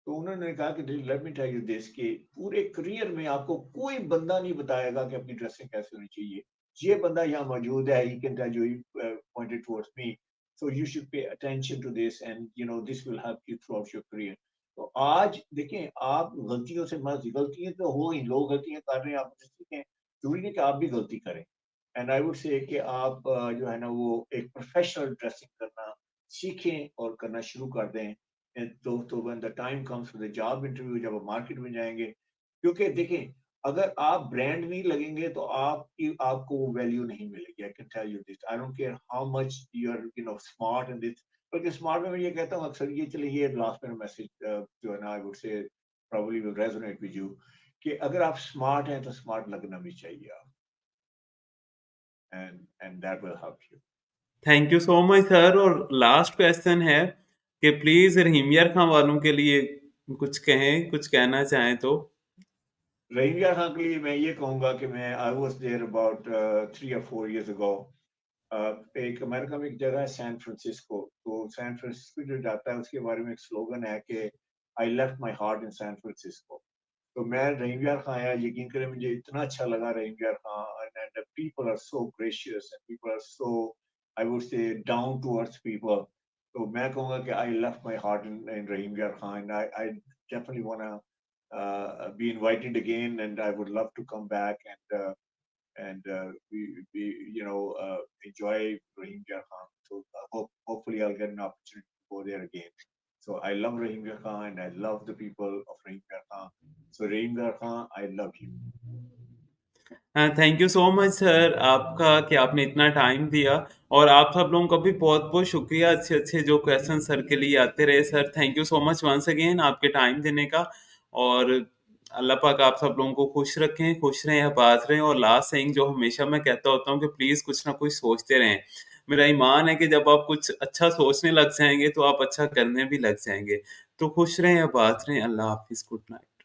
तो उन्होंने कहा कि let me tell you this कि पूरे करियर में आपको कोई बंदा नहीं बताएगा कि अपनी ड्रेसिंग कैसे होनी चाहिए ये बंदा यहाँ मौजूद है he can tell you pointed towards me so you should pay attention to this and this will help you throughout your career तो आज देखें आप गलतियों से मत गलतियां तो हो ही लोग गलतियां कर रहे हैं आप सीखें जरूरी नहीं कि आप भी गलती करें एंड आई वुड से कि आप जो है ना वो एक प्रोफेशनल ड्रेसिंग करना सीखें और करना शुरू कर दें तो when the time comes for the job interview जब आप मार्केट में जाएंगे क्योंकि देखें अगर आप ब्रांड नहीं लगेंगे तो आपको वो वैल्यू नहीं मिलेगी I can tell you this I don't care how much you are smart in this बल्कि स्मार्ट में मैं ये कहता हूँ अक्सर ये चलिए ये लास्ट मेरा मैसेज जो है ना आई वुड से probably will resonate with you कि अगर आप स्मार्ट हैं तो स्मार्ट लगना भी चाहिए आप and that will help you. Thank you so much sir और लास्ट क्वेश्चन है कि प्लीज रहीमियर खां वालों के लिए कुछ कहें कुछ कहना चाहें तो रहीमिया खां के लिए मैं ये कहूँगा कि मैं I was there about 3 or 4 years ago एक अमेरिका में एक जगह है सैन फ्रांसिस्को तो सैन फ्रांसिस्को जो जाता है उसके बारे में एक स्लोगन है कि I left my heart in San Francisco तो मैं रहीम यार खां आया यकीन करें मुझे इतना अच्छा लगा Rahim Yar Khan and people are so gracious and people are so I would say down to earth people तो मैं कहूँगा कि I left my heart in Rahim Yar Khan and I definitely want to be invited again and I would love to come back and we enjoy Rahim Jar Khan. So hopefully I'll get an opportunity to go there again. So I love Rahim Jar Khan and I love the people of Rahim Jar Khan. So Rahim Jar Khan, I love you. Thank you so much sir आपका कि आपने इतना time दिया और आप सब लोगों का भी बहुत-बहुत शुक्रिया अच्छे-अच्छे जो क्वेश्चन सर के लिए आते रहे sir. Thank you so much once again आपके टाइम देने का और अल्लाह पाक आप सब लोगों को खुश रखें, खुश रहें, आबाद रहें और लास्ट सेइंग जो हमेशा मैं कहता होता हूँ कि प्लीज़ कुछ ना कुछ सोचते रहें। मेरा ईमान है कि जब आप कुछ अच्छा सोचने लग जाएँगे तो आप अच्छा करने भी लग जाएँगे। तो खुश रहें, आबाद रहें। अल्लाह हाफ़िज़। Good night.